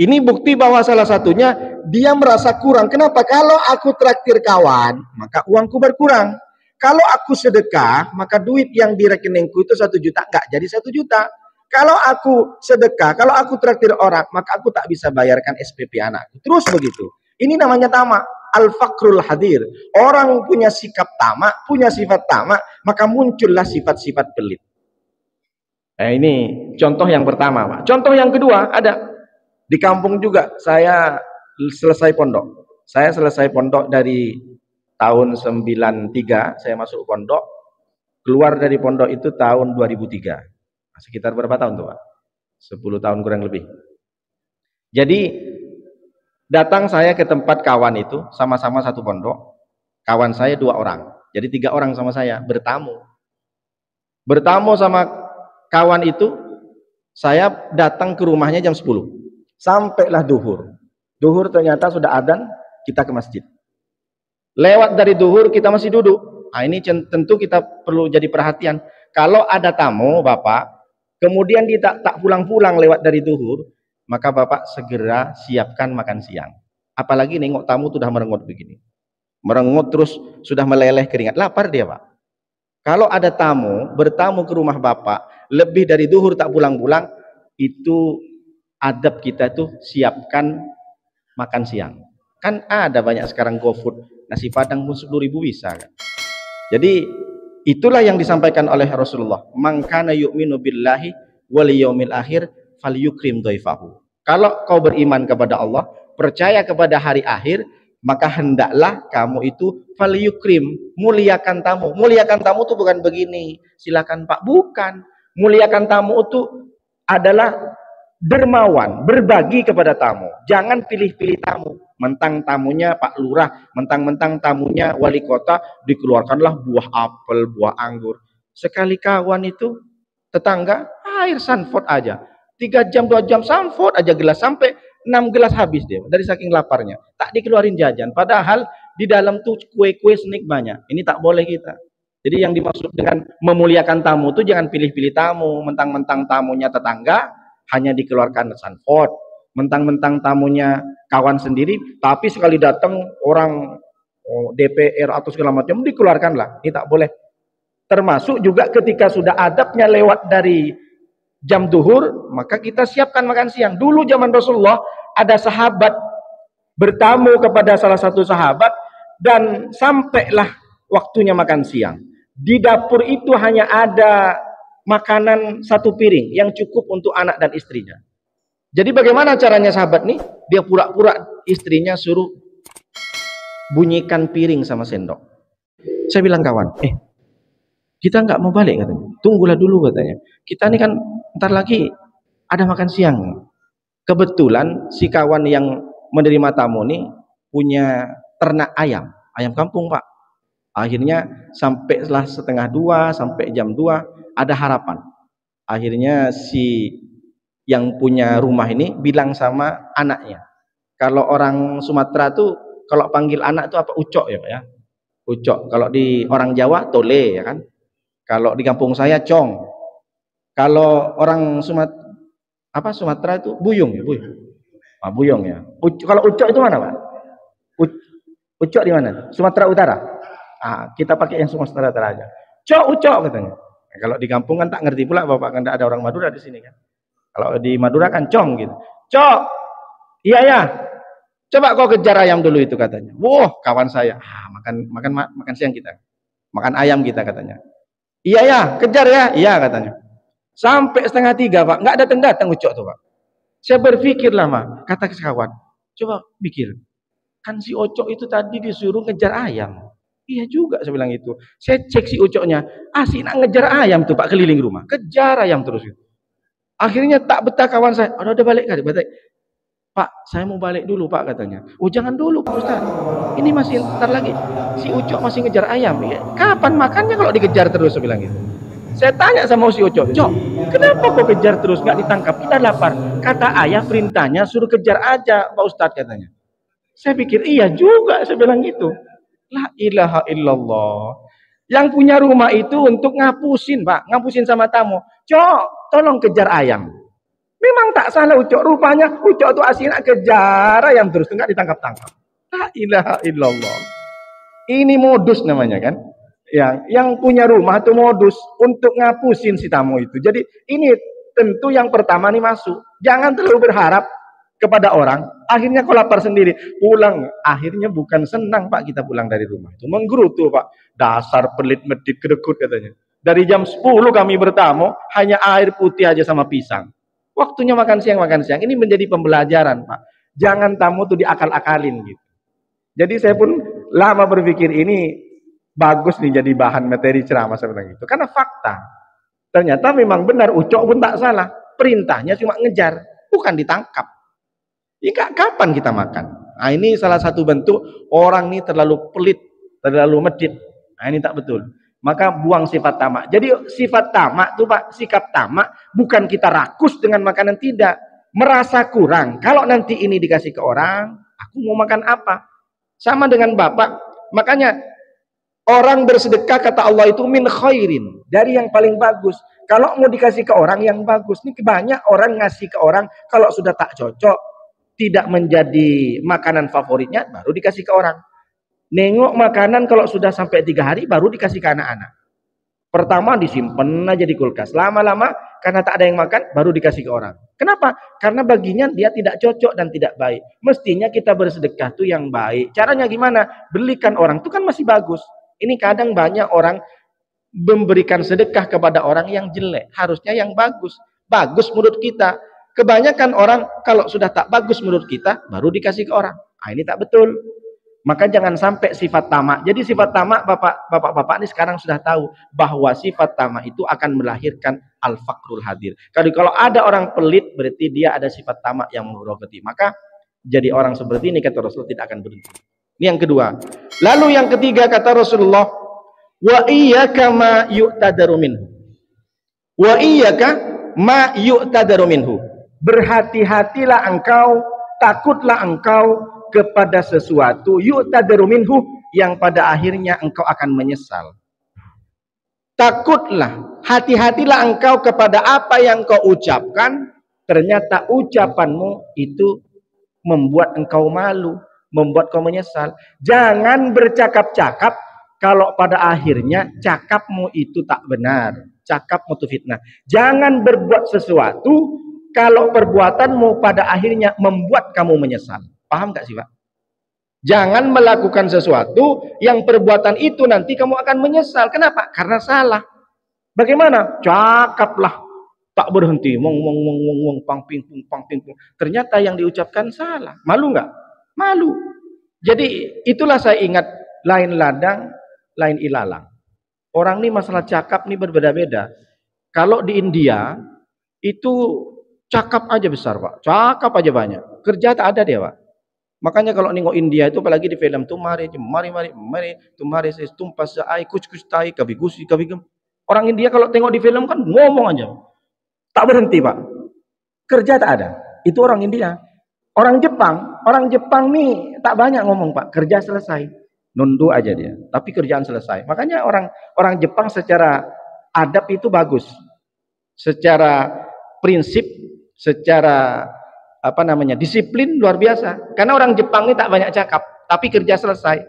Ini bukti bahwa salah satunya dia merasa kurang. Kenapa? Kalau aku traktir kawan, maka uangku berkurang. Kalau aku sedekah, maka duit yang di rekeningku itu 1 juta, nggak jadi 1 juta. Kalau aku sedekah, kalau aku traktir orang, maka aku tak bisa bayarkan SPP anakku. Terus begitu. Ini namanya tamak. Al-fakrul hadir. Orang punya sikap tamak, punya sifat tamak, maka muncullah sifat-sifat pelit. Ini contoh yang pertama, Pak. Contoh yang kedua ada di kampung juga. Saya selesai pondok. Saya selesai pondok dari tahun 93, saya masuk pondok. Keluar dari pondok itu tahun 2003. Sekitar berapa tahun tuh Pak? 10 tahun kurang lebih. Jadi datang saya ke tempat kawan itu, sama-sama satu pondok. Kawan saya 2 orang, jadi 3 orang sama saya bertamu. Bertamu sama kawan itu, saya datang ke rumahnya jam 10. Sampailah duhur. Duhur ternyata sudah adzan, kita ke masjid. Lewat dari duhur kita masih duduk. Ini tentu kita perlu jadi perhatian. Kalau ada tamu Bapak, kemudian dia tak pulang-pulang lewat dari duhur, maka Bapak segera siapkan makan siang. Apalagi nengok tamu sudah merengut begini. Merengut terus sudah meleleh keringat. Lapar dia Pak. Kalau ada tamu, bertamu ke rumah Bapak, lebih dari duhur tak pulang-pulang, itu adab kita tuh siapkan makan siang. Kan ada banyak sekarang GoFood, nasi padang pun 10.000 bisa kan. Jadi Itulah yang disampaikan oleh Rasulullah. Man kana yu'minu billahi wal yaumil akhir falyukrim dhaifahu. Kalau kau beriman kepada Allah, percaya kepada hari akhir, maka hendaklah kamu itu falyukrim, muliakan tamu. Muliakan tamu itu bukan begini, silakan Pak, bukan. Muliakan tamu itu adalah dermawan, berbagi kepada tamu. Jangan pilih-pilih tamu. Mentang tamunya Pak Lurah, mentang-mentang tamunya wali kota, dikeluarkanlah buah apel, buah anggur. Sekali kawan itu tetangga, air Sanford aja. 3 jam, 2 jam Sanford aja gelas, sampai 6 gelas habis dia dari saking laparnya. Tak dikeluarin jajan, padahal di dalam tuh kue-kue snack banyak. Ini tak boleh kita. Jadi yang dimaksud dengan memuliakan tamu itu jangan pilih-pilih tamu. Mentang-mentang tamunya tetangga, hanya dikeluarkan Sanford. Mentang-mentang tamunya kawan sendiri, tapi sekali datang orang DPR atau segala macam, dikeluarkanlah. Ini tak boleh. Termasuk juga ketika sudah adabnya lewat dari jam duhur, maka kita siapkan makan siang. Dulu zaman Rasulullah, ada sahabat bertamu kepada salah satu sahabat, dan sampailah waktunya makan siang. Di dapur itu hanya ada makanan 1 piring yang cukup untuk anak dan istrinya. Jadi bagaimana caranya sahabat nih? Dia pura-pura istrinya suruh bunyikan piring sama sendok. Saya bilang kawan, kita nggak mau balik katanya. Tunggulah dulu katanya. Kita ini kan ntar lagi ada makan siang. Kebetulan si kawan yang menerima tamu nih punya ternak ayam kampung Pak. Akhirnya sampai setelah 1:30 sampai jam 2 ada harapan. Akhirnya si yang punya rumah ini bilang sama anaknya. Kalau orang Sumatera tuh kalau panggil anak tuh apa, ucok ya Pak ya. Ucok. Kalau di orang Jawa tole ya kan. Kalau di kampung saya cong. Kalau orang Sumatera itu buyung ya, buyung. Ah, buyung ya. Kalau ucok itu mana Pak? Ucok di mana? Sumatera Utara. Kita pakai yang Sumatera Utara aja. Ucok katanya. Nah, kalau di kampung kan tak ngerti pula Bapak, kan ada orang Madura di sini kan. Kalau di Madura kan cong gitu. Cok. Iya ya. Coba kau kejar ayam dulu itu katanya. Wah, kawan saya. Makan siang kita. Makan ayam kita katanya. Iya ya, kejar ya. Iya katanya. Sampai 2:30 Pak, nggak datang ucok tuh Pak. Saya berpikir lama, kata kawan, coba pikir. Kan si Ocok itu tadi disuruh ngejar ayam. Iya juga saya bilang itu. Saya cek si Ocoknya, asik nak ngejar ayam tuh Pak, keliling rumah. Kejar ayam terus gitu. Akhirnya tak betah kawan saya. Udah balik kali, balik. Pak, saya mau balik dulu Pak katanya. Oh jangan dulu Pak Ustaz. Ini masih ntar lagi. Si Ocok masih ngejar ayam. Ya. Kapan makannya kalau dikejar terus, saya bilang gitu. Saya tanya sama si Ocok, Cok, kenapa kau kejar terus nggak ditangkap? Kita lapar. Kata ayah perintahnya suruh kejar aja Pak Ustaz katanya. Saya pikir iya juga, saya bilang gitu. La ilaha illallah. Yang punya rumah itu untuk ngapusin Pak, ngapusin sama tamu. Cok, tolong kejar ayam. Memang tak salah Ucok, rupanya Ucok itu aslinya kejar ayam terus, nggak ditangkap-tangkap. La ilaha illallah. Ini modus namanya kan. Yang punya rumah itu modus untuk ngapusin si tamu itu. Jadi ini tentu yang pertama nih masuk. Jangan terlalu berharap kepada orang, akhirnya kau lapar sendiri, pulang, akhirnya bukan senang Pak kita pulang dari rumah itu, menggerutu Pak, dasar pelit medit kedekut katanya. Dari jam 10 kami bertamu, hanya air putih aja sama pisang. Waktunya makan siang. Ini menjadi pembelajaran Pak. Jangan tamu tuh diakal-akalin gitu. Jadi saya pun lama berpikir ini bagus nih jadi bahan materi ceramah seperti itu. Karena fakta. Ternyata memang benar, Ucok pun tak salah. Perintahnya cuma ngejar, bukan ditangkap. Ya, kapan kita makan? Nah, ini salah satu bentuk orang ini terlalu pelit, terlalu medit. Nah, ini tak betul. Maka buang sifat tamak. Jadi sifat tamak itu Pak, sikap tamak bukan kita rakus dengan makanan, tidak. Merasa kurang. Kalau nanti ini dikasih ke orang, aku mau makan apa? Sama dengan Bapak. Makanya orang bersedekah kata Allah itu min khairin, dari yang paling bagus. Kalau mau dikasih ke orang yang bagus, ini banyak orang ngasih ke orang kalau sudah tak cocok, tidak menjadi makanan favoritnya, baru dikasih ke orang. Nengok makanan kalau sudah sampai 3 hari baru dikasih ke anak-anak. Pertama disimpan aja di kulkas, lama-lama karena tak ada yang makan baru dikasih ke orang. Kenapa? Karena baginya dia tidak cocok dan tidak baik. Mestinya kita bersedekah tuh yang baik. Caranya gimana? Belikan orang itu kan masih bagus. Ini kadang banyak orang memberikan sedekah kepada orang yang jelek, harusnya yang bagus. Bagus menurut kita. Kebanyakan orang kalau sudah tak bagus menurut kita, baru dikasih ke orang. Ah, ini tak betul. Maka jangan sampai sifat tamak. Jadi sifat tamak, bapak-bapak ini sekarang sudah tahu bahwa sifat tamak itu akan melahirkan al-fakrul hadir. Kalau ada orang pelit, berarti dia ada sifat tamak yang menggerogoti. Maka jadi orang seperti ini kata Rasul tidak akan berhenti. Ini yang kedua. Lalu yang ketiga kata Rasulullah, wa iyyaka ma yu'tadaru minhu. Wa iyyaka ma yu'tadaru minhu. Berhati-hatilah engkau, takutlah engkau kepada sesuatu yu'tadaru minhu yang pada akhirnya engkau akan menyesal. Takutlah, hati-hatilah engkau kepada apa yang kau ucapkan, ternyata ucapanmu itu membuat engkau malu, membuat kau menyesal. Jangan bercakap-cakap kalau pada akhirnya cakapmu itu tak benar, cakapmu itu fitnah. Jangan berbuat sesuatu kalau perbuatanmu pada akhirnya membuat kamu menyesal. Paham gak sih Pak? Jangan melakukan sesuatu yang perbuatan itu nanti kamu akan menyesal. Kenapa? Karena salah. Bagaimana? Cakaplah, tak berhenti, pang ping pung. Ternyata yang diucapkan salah. Malu nggak? Malu. Jadi itulah saya ingat, lain ladang, lain ilalang. Orang ini masalah cakap nih berbeda-beda. Kalau di India itu cakap aja besar Pak, cakap aja banyak. Kerja tak ada dia Pak. Makanya kalau nengok India itu apalagi di film tuh mari tumhare se tumpas ai kuch tai kabi gusi kabi gem. Orang India kalau tengok di film kan ngomong aja. Tak berhenti Pak. Kerja tak ada. Itu orang India. Orang Jepang nih tak banyak ngomong Pak. Kerja selesai. Nunduk aja dia. Tapi kerjaan selesai. Makanya orang Jepang secara adab itu bagus. Secara prinsip, secara disiplin luar biasa. Karena orang Jepang ini tak banyak cakap, tapi kerja selesai.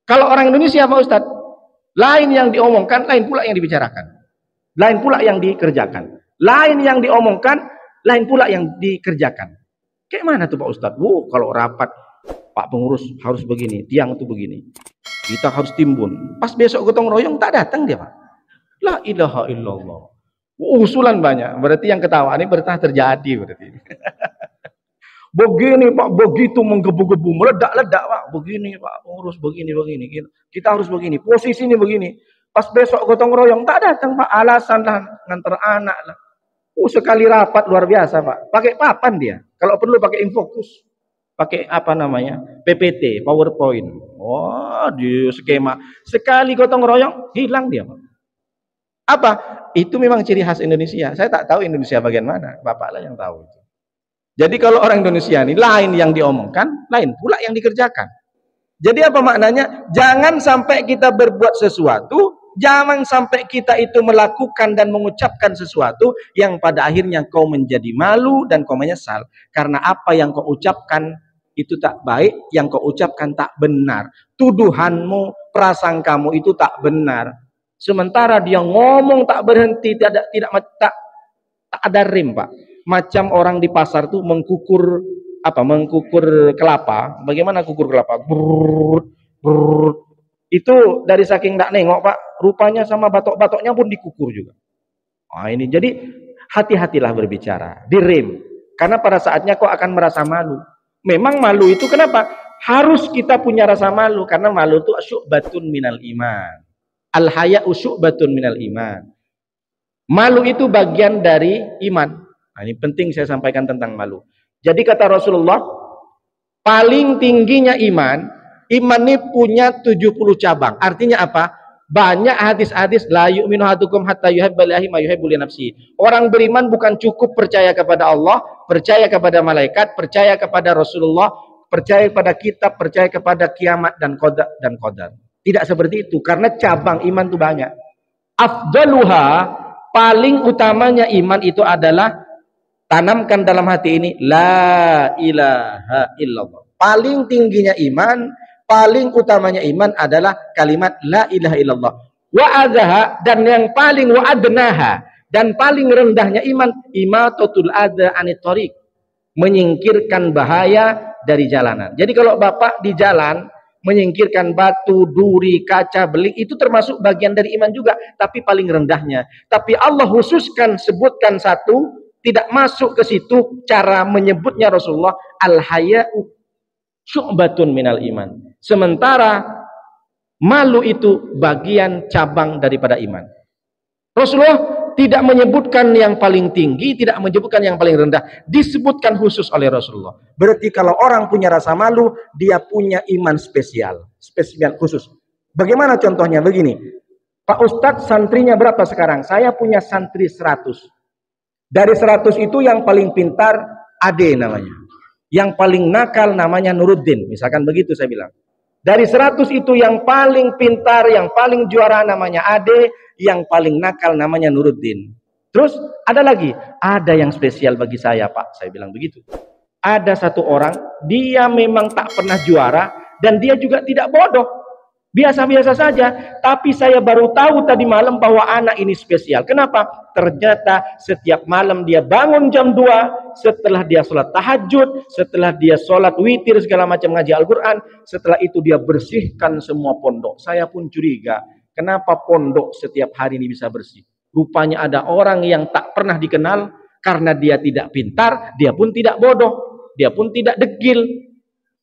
Kalau orang Indonesia Pak Ustadz, lain yang diomongkan, lain pula yang dibicarakan. Lain pula yang dikerjakan. Lain yang diomongkan, lain pula yang dikerjakan. Kayak mana tuh Pak Ustadz? Kalau rapat, Pak pengurus harus begini, tiang itu begini. Kita harus timbun. Pas besok gotong royong tak datang dia Pak. La ilaha illallah. Usulan banyak. Berarti yang ketawa ini bertah terjadi berarti. Begini Pak, begitu menggebu-gebu, meledak-ledak Pak. Begini Pak, pengurus begini. Kita harus begini, posisi ini begini. Pas besok gotong royong tak datang Pak, alasan lah nganter anak lah. Sekali rapat luar biasa Pak. Pakai papan dia. Kalau perlu pakai infokus. Pakai PPT, PowerPoint. Di skema. Sekali gotong royong hilang dia Pak. Apa? Itu memang ciri khas Indonesia. Saya tak tahu Indonesia bagian mana. Bapak lah yang tahu itu. Jadi kalau orang Indonesia ini lain yang diomongkan, lain pula yang dikerjakan. Jadi apa maknanya? Jangan sampai kita berbuat sesuatu, jangan sampai kita itu melakukan dan mengucapkan sesuatu yang pada akhirnya kau menjadi malu dan kau menyesal. Karena apa yang kau ucapkan itu tak baik, yang kau ucapkan tak benar. Tuduhanmu, prasangkamu itu tak benar. Sementara dia ngomong tak berhenti, tak ada rem Pak. Macam orang di pasar tuh mengkukur kelapa. Bagaimana kukur kelapa? Itu dari saking tak nengok Pak, rupanya sama batok-batoknya pun dikukur juga. Ini jadi hati-hatilah berbicara, direm. Karena pada saatnya kau akan merasa malu. Memang malu itu kenapa? Harus kita punya rasa malu karena malu itu syu'batun minal iman. Al-haya'u syu'batun minal iman. Malu itu bagian dari iman. Ini penting saya sampaikan tentang malu. Jadi kata Rasulullah, paling tingginya iman ini punya 70 cabang. Artinya apa? Banyak hadis-hadis la yu'minu ahadukum hatta yuhibba lillahi ma yuhibbu li nafsihi. Orang beriman bukan cukup percaya kepada Allah, percaya kepada malaikat, percaya kepada Rasulullah, percaya kepada kitab, percaya kepada kiamat dan qadar. Tidak seperti itu karena cabang iman itu banyak. Afdaluha, paling utamanya iman itu adalah tanamkan dalam hati ini la ilaha illallah. Paling tingginya iman, paling utamanya iman adalah kalimat la ilaha illallah. Wa adha, dan yang paling wa adnaha, dan paling rendahnya iman imatatul adha anit thariq, menyingkirkan bahaya dari jalanan. Jadi kalau Bapak di jalan Menyingkirkan batu, duri, kaca, beling itu termasuk bagian dari iman juga, tapi paling rendahnya. Tapi Allah khususkan sebutkan satu, tidak masuk ke situ cara menyebutnya Rasulullah, al-haya'u syu'batun minal iman. Sementara malu itu bagian cabang daripada iman. Rasulullah tidak menyebutkan yang paling tinggi, tidak menyebutkan yang paling rendah, disebutkan khusus oleh Rasulullah. Berarti kalau orang punya rasa malu, dia punya iman spesial khusus. Bagaimana contohnya? Begini, Pak Ustadz santrinya berapa sekarang? Saya punya santri 100. Dari 100 itu yang paling pintar Ade namanya, yang paling nakal namanya Nuruddin, misalkan begitu saya bilang. Dari 100 itu yang paling pintar, yang paling juara namanya Ade, yang paling nakal namanya Nuruddin. Terus ada lagi, ada yang spesial bagi saya Pak, saya bilang begitu. Ada satu orang, dia memang tak pernah juara, dan dia juga tidak bodoh, biasa-biasa saja. Tapi saya baru tahu tadi malam bahwa anak ini spesial. Kenapa? Ternyata setiap malam dia bangun jam 2, setelah dia sholat tahajud, setelah dia sholat witir segala macam ngaji Al-Quran, setelah itu dia bersihkan semua pondok. Saya pun curiga, kenapa pondok setiap hari ini bisa bersih? Rupanya ada orang yang tak pernah dikenal, karena dia tidak pintar, dia pun tidak bodoh, dia pun tidak degil.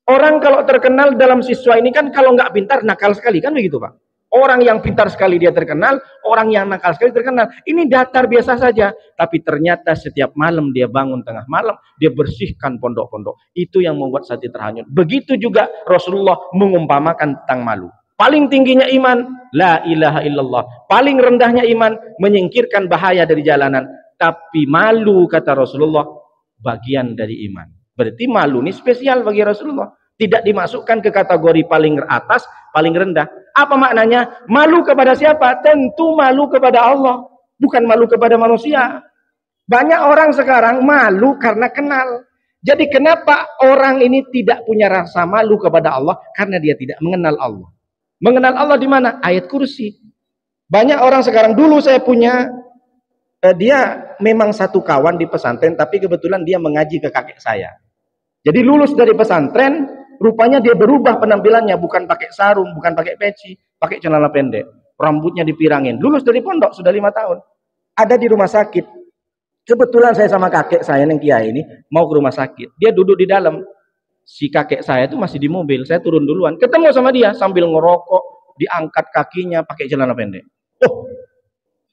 Orang kalau terkenal dalam siswa ini kan kalau nggak pintar nakal sekali, kan begitu Pak? Orang yang pintar sekali dia terkenal, orang yang nakal sekali terkenal. Ini datar biasa saja, tapi ternyata setiap malam dia bangun tengah malam, dia bersihkan pondok-pondok. Itu yang membuat hati terhanyut. Begitu juga Rasulullah mengumpamakan tentang malu. Paling tingginya iman, la ilaha illallah. Paling rendahnya iman, menyingkirkan bahaya dari jalanan. Tapi malu, kata Rasulullah, bagian dari iman. Berarti malu ini spesial bagi Rasulullah. Tidak dimasukkan ke kategori paling atas, paling rendah. Apa maknanya? Malu kepada siapa? Tentu malu kepada Allah, bukan malu kepada manusia. Banyak orang sekarang malu karena kenal. Jadi kenapa orang ini tidak punya rasa malu kepada Allah? Karena dia tidak mengenal Allah. Mengenal Allah di mana? Ayat kursi. Banyak orang sekarang, dulu saya punya, dia memang satu kawan di pesantren, tapi kebetulan dia mengaji ke kakek saya. Jadi lulus dari pesantren, rupanya dia berubah penampilannya, bukan pakai sarung, bukan pakai peci, pakai celana pendek, rambutnya dipirangin. Lulus dari pondok sudah 5 tahun, ada di rumah sakit. Kebetulan saya sama kakek saya yang kiai ini mau ke rumah sakit. Dia duduk di dalam, si kakek saya itu masih di mobil. Saya turun duluan, ketemu sama dia sambil ngerokok, diangkat kakinya pakai celana pendek. Oh,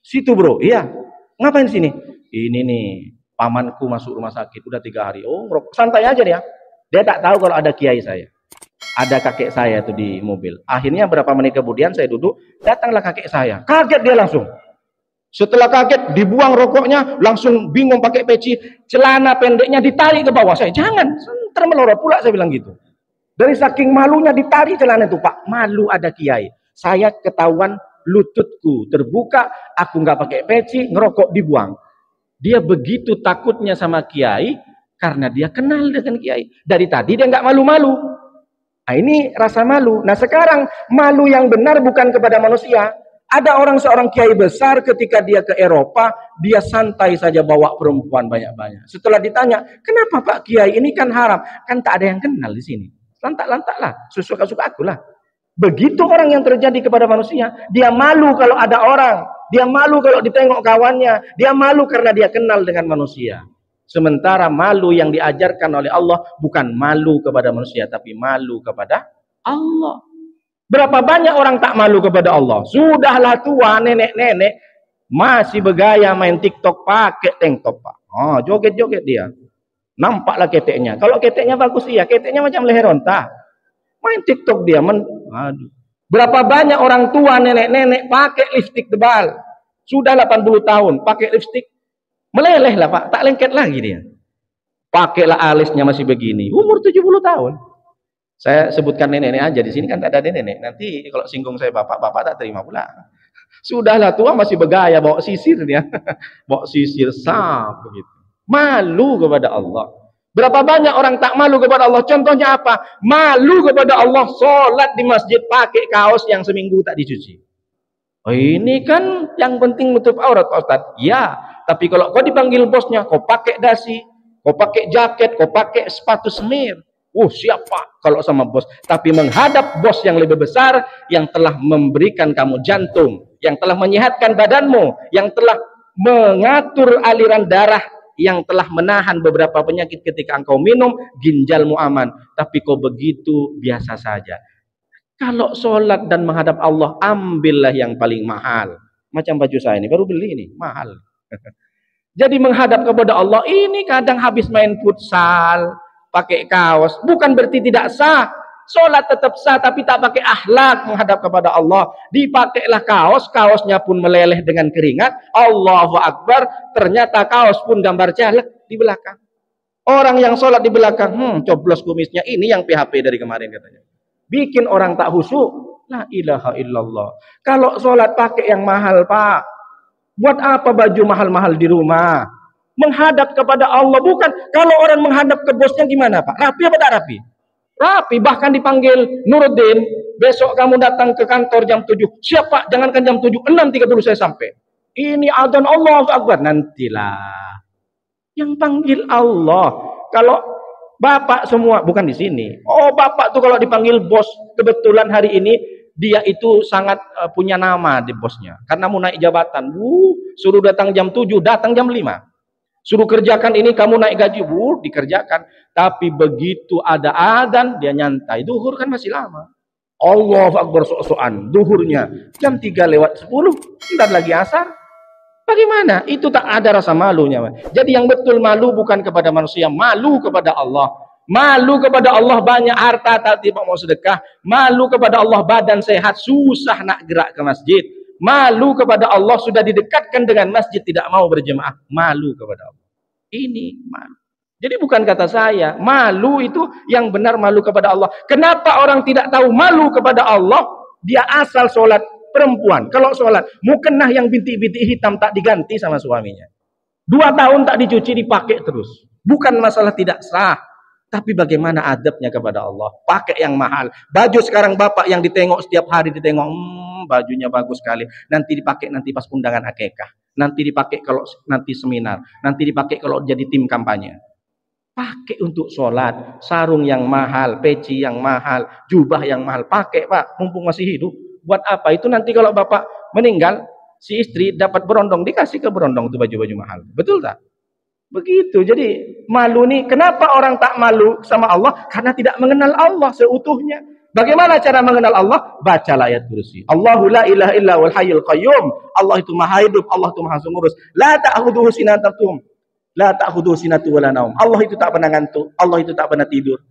situ bro, iya. Ngapain sini? Ini nih, pamanku masuk rumah sakit udah 3 hari. Oh, ngerokok. Santai aja dia. Dia tak tahu kalau ada kiai saya, ada kakek saya tuh di mobil. Akhirnya berapa menit kemudian saya duduk, datanglah kakek saya. Kaget dia langsung. Setelah kaget, dibuang rokoknya, langsung bingung pakai peci, celana pendeknya ditarik ke bawah. Saya, jangan, ntar melorot pula, saya bilang gitu. Dari saking malunya ditarik celana itu, Pak. Malu ada kiai. Saya ketahuan lututku terbuka, aku nggak pakai peci, ngerokok dibuang. Dia begitu takutnya sama kiai karena dia kenal dengan kiai. Dari tadi dia nggak malu-malu. Nah, ini rasa malu. Nah, sekarang malu yang benar bukan kepada manusia. Ada seorang kiai besar ketika dia ke Eropa, dia santai saja bawa perempuan banyak-banyak. Setelah ditanya, kenapa Pak Kiai, ini kan haram? Kan tak ada yang kenal di sini. Lantak-lantak lah, suka-suka aku lah. Begitu orang yang terjadi kepada manusia. Dia malu kalau ada orang. Dia malu kalau ditengok kawannya. Dia malu karena dia kenal dengan manusia. Sementara malu yang diajarkan oleh Allah bukan malu kepada manusia, tapi malu kepada Allah. Berapa banyak orang tak malu kepada Allah? Sudahlah tua, nenek-nenek masih bergaya main TikTok pakai tank top, Pak. Oh, joget-joget dia. Nampaklah keteknya. Kalau keteknya bagus, iya. Keteknya macam leher onta. Main TikTok dia. Aduh. Berapa banyak orang tua, nenek-nenek pakai lipstik tebal. Sudah 80 tahun pakai lipstik. Meleleh lah, Pak. Tak lengket lagi dia. Pakailah alisnya masih begini. Umur 70 tahun. Saya sebutkan nenek-nenek aja. Di sini kan tak ada nenek. Nanti kalau singgung saya bapak tak terima pula. Sudahlah tua masih bergaya bawa sisir dia. Bawa sisir sap begitu. Malu kepada Allah. Berapa banyak orang tak malu kepada Allah? Contohnya apa? Malu kepada Allah, sholat di masjid pakai kaos yang seminggu tak dicuci. Oh, ini kan yang penting menutup aurat, Pak Ustaz. Ya, tapi kalau kau dipanggil bosnya, kau pakai dasi, kau pakai jaket, kau pakai sepatu semir. Siapa kalau sama bos? Tapi menghadap bos yang lebih besar, yang telah memberikan kamu jantung, yang telah menyehatkan badanmu, yang telah mengatur aliran darah, yang telah menahan beberapa penyakit ketika engkau minum, ginjalmu aman. Tapi kau begitu biasa saja. Kalau sholat dan menghadap Allah, ambillah yang paling mahal. Macam baju saya ini, baru beli ini, mahal. Jadi menghadap kepada Allah ini kadang habis main futsal, pakai kaos, bukan berarti tidak sah. Sholat tetap sah, tapi tak pakai akhlak menghadap kepada Allah. Dipakailah kaos, kaosnya pun meleleh dengan keringat. Allahu Akbar, ternyata kaos pun gambar caleg di belakang. Orang yang sholat di belakang, coblos kumisnya, ini yang PHP dari kemarin katanya. Bikin orang tak khusyuk. La ilaha illallah. Kalau sholat pakai yang mahal, Pak. Buat apa baju mahal-mahal di rumah? Menghadap kepada Allah, bukan. Kalau orang menghadap ke bosnya gimana, Pak? Rapi apa tak rapi? Rapi, bahkan dipanggil Nuruddin, besok kamu datang ke kantor jam 7. Siap, Pak, jangankan jam 7, 6.30 saya sampai. Ini adzan Allahu Akbar. Nantilah. Yang panggil Allah. Kalau bapak semua, bukan di sini. Bapak tuh kalau dipanggil bos, kebetulan hari ini dia itu sangat punya nama di bosnya. Karena mau naik jabatan. Suruh datang jam 7, datang jam 5. Suruh kerjakan ini, kamu naik gaji. Dikerjakan. Tapi begitu ada adzan, dia nyantai. Duhur kan masih lama. Allahu Akbar sok-sokan. Duhurnya jam 3:10. Ntar lagi asar. Bagaimana? Itu tak ada rasa malunya. Jadi yang betul malu bukan kepada manusia. Malu kepada Allah. Malu kepada Allah banyak harta tapi tidak mau sedekah. Malu kepada Allah badan sehat susah nak gerak ke masjid. Malu kepada Allah sudah didekatkan dengan masjid tidak mau berjemaah. Malu kepada Allah. Ini malu. Jadi bukan kata saya. Malu itu yang benar malu kepada Allah. Kenapa orang tidak tahu malu kepada Allah? Dia asal sholat perempuan. Kalau sholat mukennah yang bintik-bintik hitam tak diganti sama suaminya. 2 tahun tak dicuci dipakai terus. Bukan masalah tidak sah. Tapi bagaimana adabnya kepada Allah? Pakai yang mahal. Baju sekarang bapak yang ditengok setiap hari ditengok, bajunya bagus sekali. Nanti dipakai nanti pas undangan akikah. Nanti dipakai kalau nanti seminar. Nanti dipakai kalau jadi tim kampanye. Pakai untuk sholat. Sarung yang mahal, peci yang mahal, jubah yang mahal. Pakai, Pak, mumpung masih hidup. Buat apa? Itu nanti kalau bapak meninggal, si istri dapat berondong, dikasih ke berondong itu baju-baju mahal. Betul tak? Begitu. Jadi malu nih, kenapa orang tak malu sama Allah? Karena tidak mengenal Allah seutuhnya. Bagaimana cara mengenal Allah? Bacalah ayat kursi. Allahu la ilaha illa wal hayyul qayyum. Allah itu maha hidup, Allah itu maha sengurus. La ta'khudhuhu sinatun. La ta'khudhuhu sinatun wala naum. Allah itu tak pernah ngantuk, Allah itu tak pernah tidur.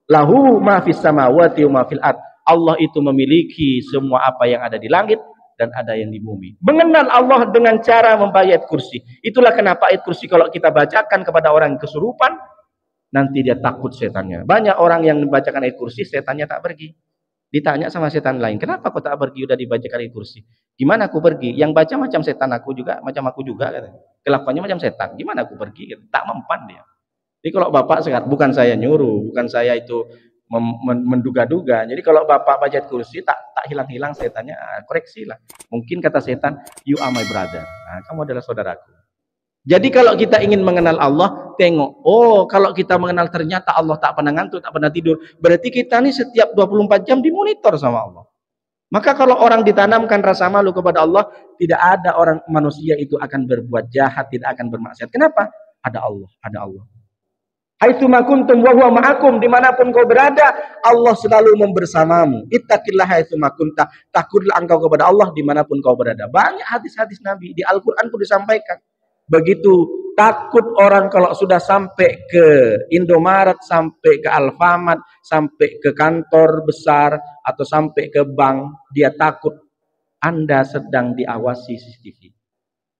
Lahu ma fis samawati wa ma fil ard. Allah itu memiliki semua apa yang ada di langit dan ada yang di bumi. Mengenal Allah dengan cara membaca ayat kursi. Itulah kenapa ayat kursi kalau kita bacakan kepada orang kesurupan, nanti dia takut setannya. Banyak orang yang membacakan ayat kursi, setannya tak pergi. Ditanya sama setan lain, kenapa kau tak pergi? Udah dibacakan ayat kursi. Gimana aku pergi? Yang baca macam setan aku juga, macam aku juga. Kelakuannya macam setan. Gimana aku pergi? Tak mempan dia. Jadi kalau bapak sekarang, bukan saya nyuruh, bukan saya itu menduga-duga. Jadi kalau bapak baca ayat kursi tak hilang-hilang setannya, koreksilah. Mungkin kata setan, you are my brother. Kamu adalah saudaraku. Jadi kalau kita ingin mengenal Allah, tengok, kalau kita mengenal ternyata Allah tak pernah ngantuk, tak pernah tidur, berarti kita nih setiap 24 jam dimonitor sama Allah. Maka kalau orang ditanamkan rasa malu kepada Allah, tidak ada orang manusia itu akan berbuat jahat, tidak akan bermaksiat. Kenapa? Ada Allah, ada Allah. Haitsuma kuntum wa huwa ma'akum, dimanapun kau berada, Allah selalu membersamamu. Ittaqillah haitsuma kunta, takutlah engkau kepada Allah dimanapun kau berada. Banyak hadis-hadis Nabi di Al-Quran pun disampaikan. Begitu takut orang kalau sudah sampai ke Indomaret, sampai ke Alfamart, sampai ke kantor besar atau sampai ke bank, dia takut Anda sedang diawasi CCTV.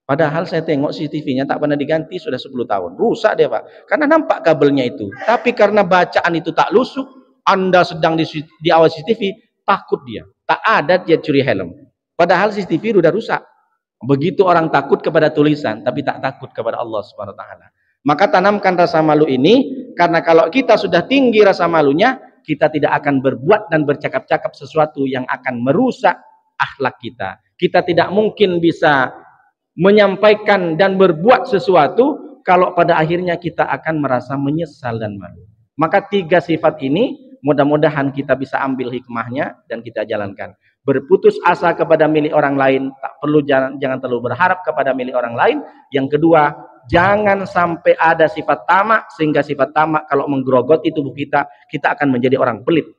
Padahal saya tengok CCTV-nya tak pernah diganti sudah 10 tahun. Rusak dia, Pak. Karena nampak kabelnya itu. Tapi karena bacaan itu tak lusuk, Anda sedang diawasi CCTV, takut dia. Tak ada dia curi helm. Padahal CCTV sudah rusak. Begitu orang takut kepada tulisan, tapi tak takut kepada Allah Subhanahu wa taala. Maka tanamkan rasa malu ini, karena kalau kita sudah tinggi rasa malunya, kita tidak akan berbuat dan bercakap-cakap sesuatu yang akan merusak akhlak kita. Kita tidak mungkin bisa menyampaikan dan berbuat sesuatu kalau pada akhirnya kita akan merasa menyesal dan malu. Maka 3 sifat ini mudah-mudahan kita bisa ambil hikmahnya dan kita jalankan. Berputus asa kepada milik orang lain, tak perlu, jangan terlalu berharap kepada milik orang lain. Yang kedua, jangan sampai ada sifat tamak, sehingga sifat tamak kalau menggerogoti tubuh kita, kita akan menjadi orang pelit.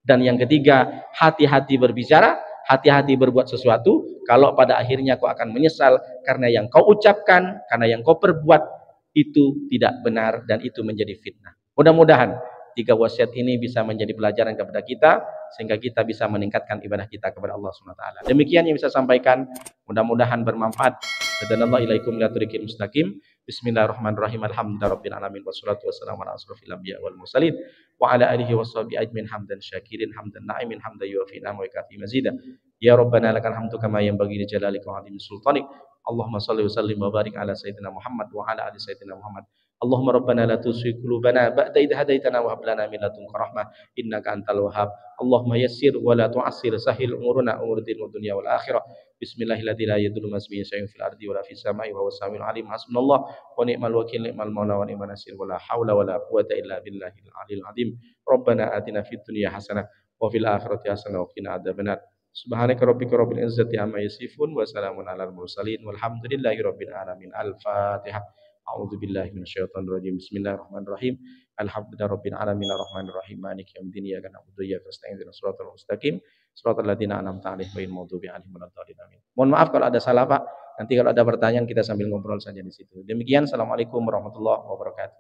Dan yang ketiga, hati-hati berbicara, hati-hati berbuat sesuatu, kalau pada akhirnya kau akan menyesal karena yang kau ucapkan, karena yang kau perbuat itu tidak benar dan itu menjadi fitnah. Mudah-mudahan 3 wasiat ini bisa menjadi pelajaran kepada kita sehingga kita bisa meningkatkan ibadah kita kepada Allah SWT. Demikian yang bisa sampaikan, mudah-mudahan bermanfaat. Hadanallahu ilaikum ila thoriqil mustaqim. Bismillahirrahmanirrahim. Alhamdulillahirabbil alamin wassalatu wassalamu ala asrofil anbiya wal mursalin wa ala alihi washabihi ajmin hamdan syakirin hamdan na'imin hamdan yuwafi ni'amahu wa kafi mazida. Ya Rabbana lakal hamdu kama yanbaghi li jalalika wa 'azimi sultanik. Allahumma shalli wa sallim wa barik ala sayyidina Muhammad wa ala ali sayyidina Muhammad. Allahumma rabbana la tuzigh qulubana ba'da idh hadaytana wa hab lana min ladunka rahmah innaka antal wahhab. Allahumma yassir wa la tu'assir, sahhil umurana umur din wa dunya wal akhirah. Bismillahilladzi la yadurru masmihi syai'un fil ardi wa la fis sama'i wa huwas samiul alim. Hasbunallah wa ni'mal wakil, ni'mal maula wa ni'man nasir, wa la haula wa la quwwata illa billahil aliyil azim. Rabbana atina fid dunya hasanah wa fil akhirati hasanah wa qina adzabannar. Subhanaka rabbika rabbil izzati amma yasifun wa salamun alal mursalin walhamdulillahi rabbil alamin. Al-Fatihah. A'udzu billahi minasyaitonir rajim. Bismillahirrahmanirrahim. Alhamdulillahi rabbil alamin arrahmanir rahim maliki yaumiddin iyyaka na'budu wa iyyaka nasta'in ihdinas siratal mustaqim siratal ladzina an'amta 'alaihim ghairil maghdubi 'alaihim waladdallin amin. Mohon maaf kalau ada salah, Pak. Nanti kalau ada pertanyaan kita sambil ngobrol saja di situ. Demikian, assalamualaikum warahmatullahi wabarakatuh.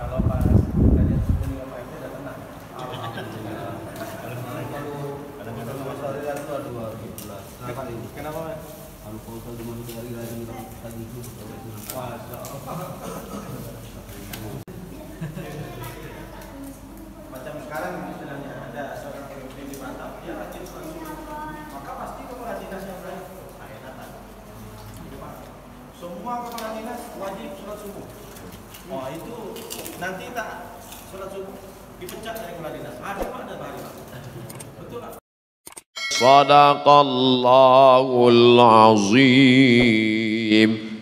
Kalau pas kalian sudah apa itu udah tenang. Kadang-kadang masalah itu ada 12. Kenapa, Mas? Kalau foto di mana hari lagi tadi itu. Masya Allah. Macam sekarang istilahnya ada seorang pemimpin di Batam, dia rajin sholat subuh. Maka pasti kepala dinas yang lain enakan. Semua kepala dinas wajib sholat subuh. Oh itu nanti tak sholat subuh dipecat dari kepala dinas. Ada Pak, ada hari Pak. Betul Pak. Sadaqallahul azim.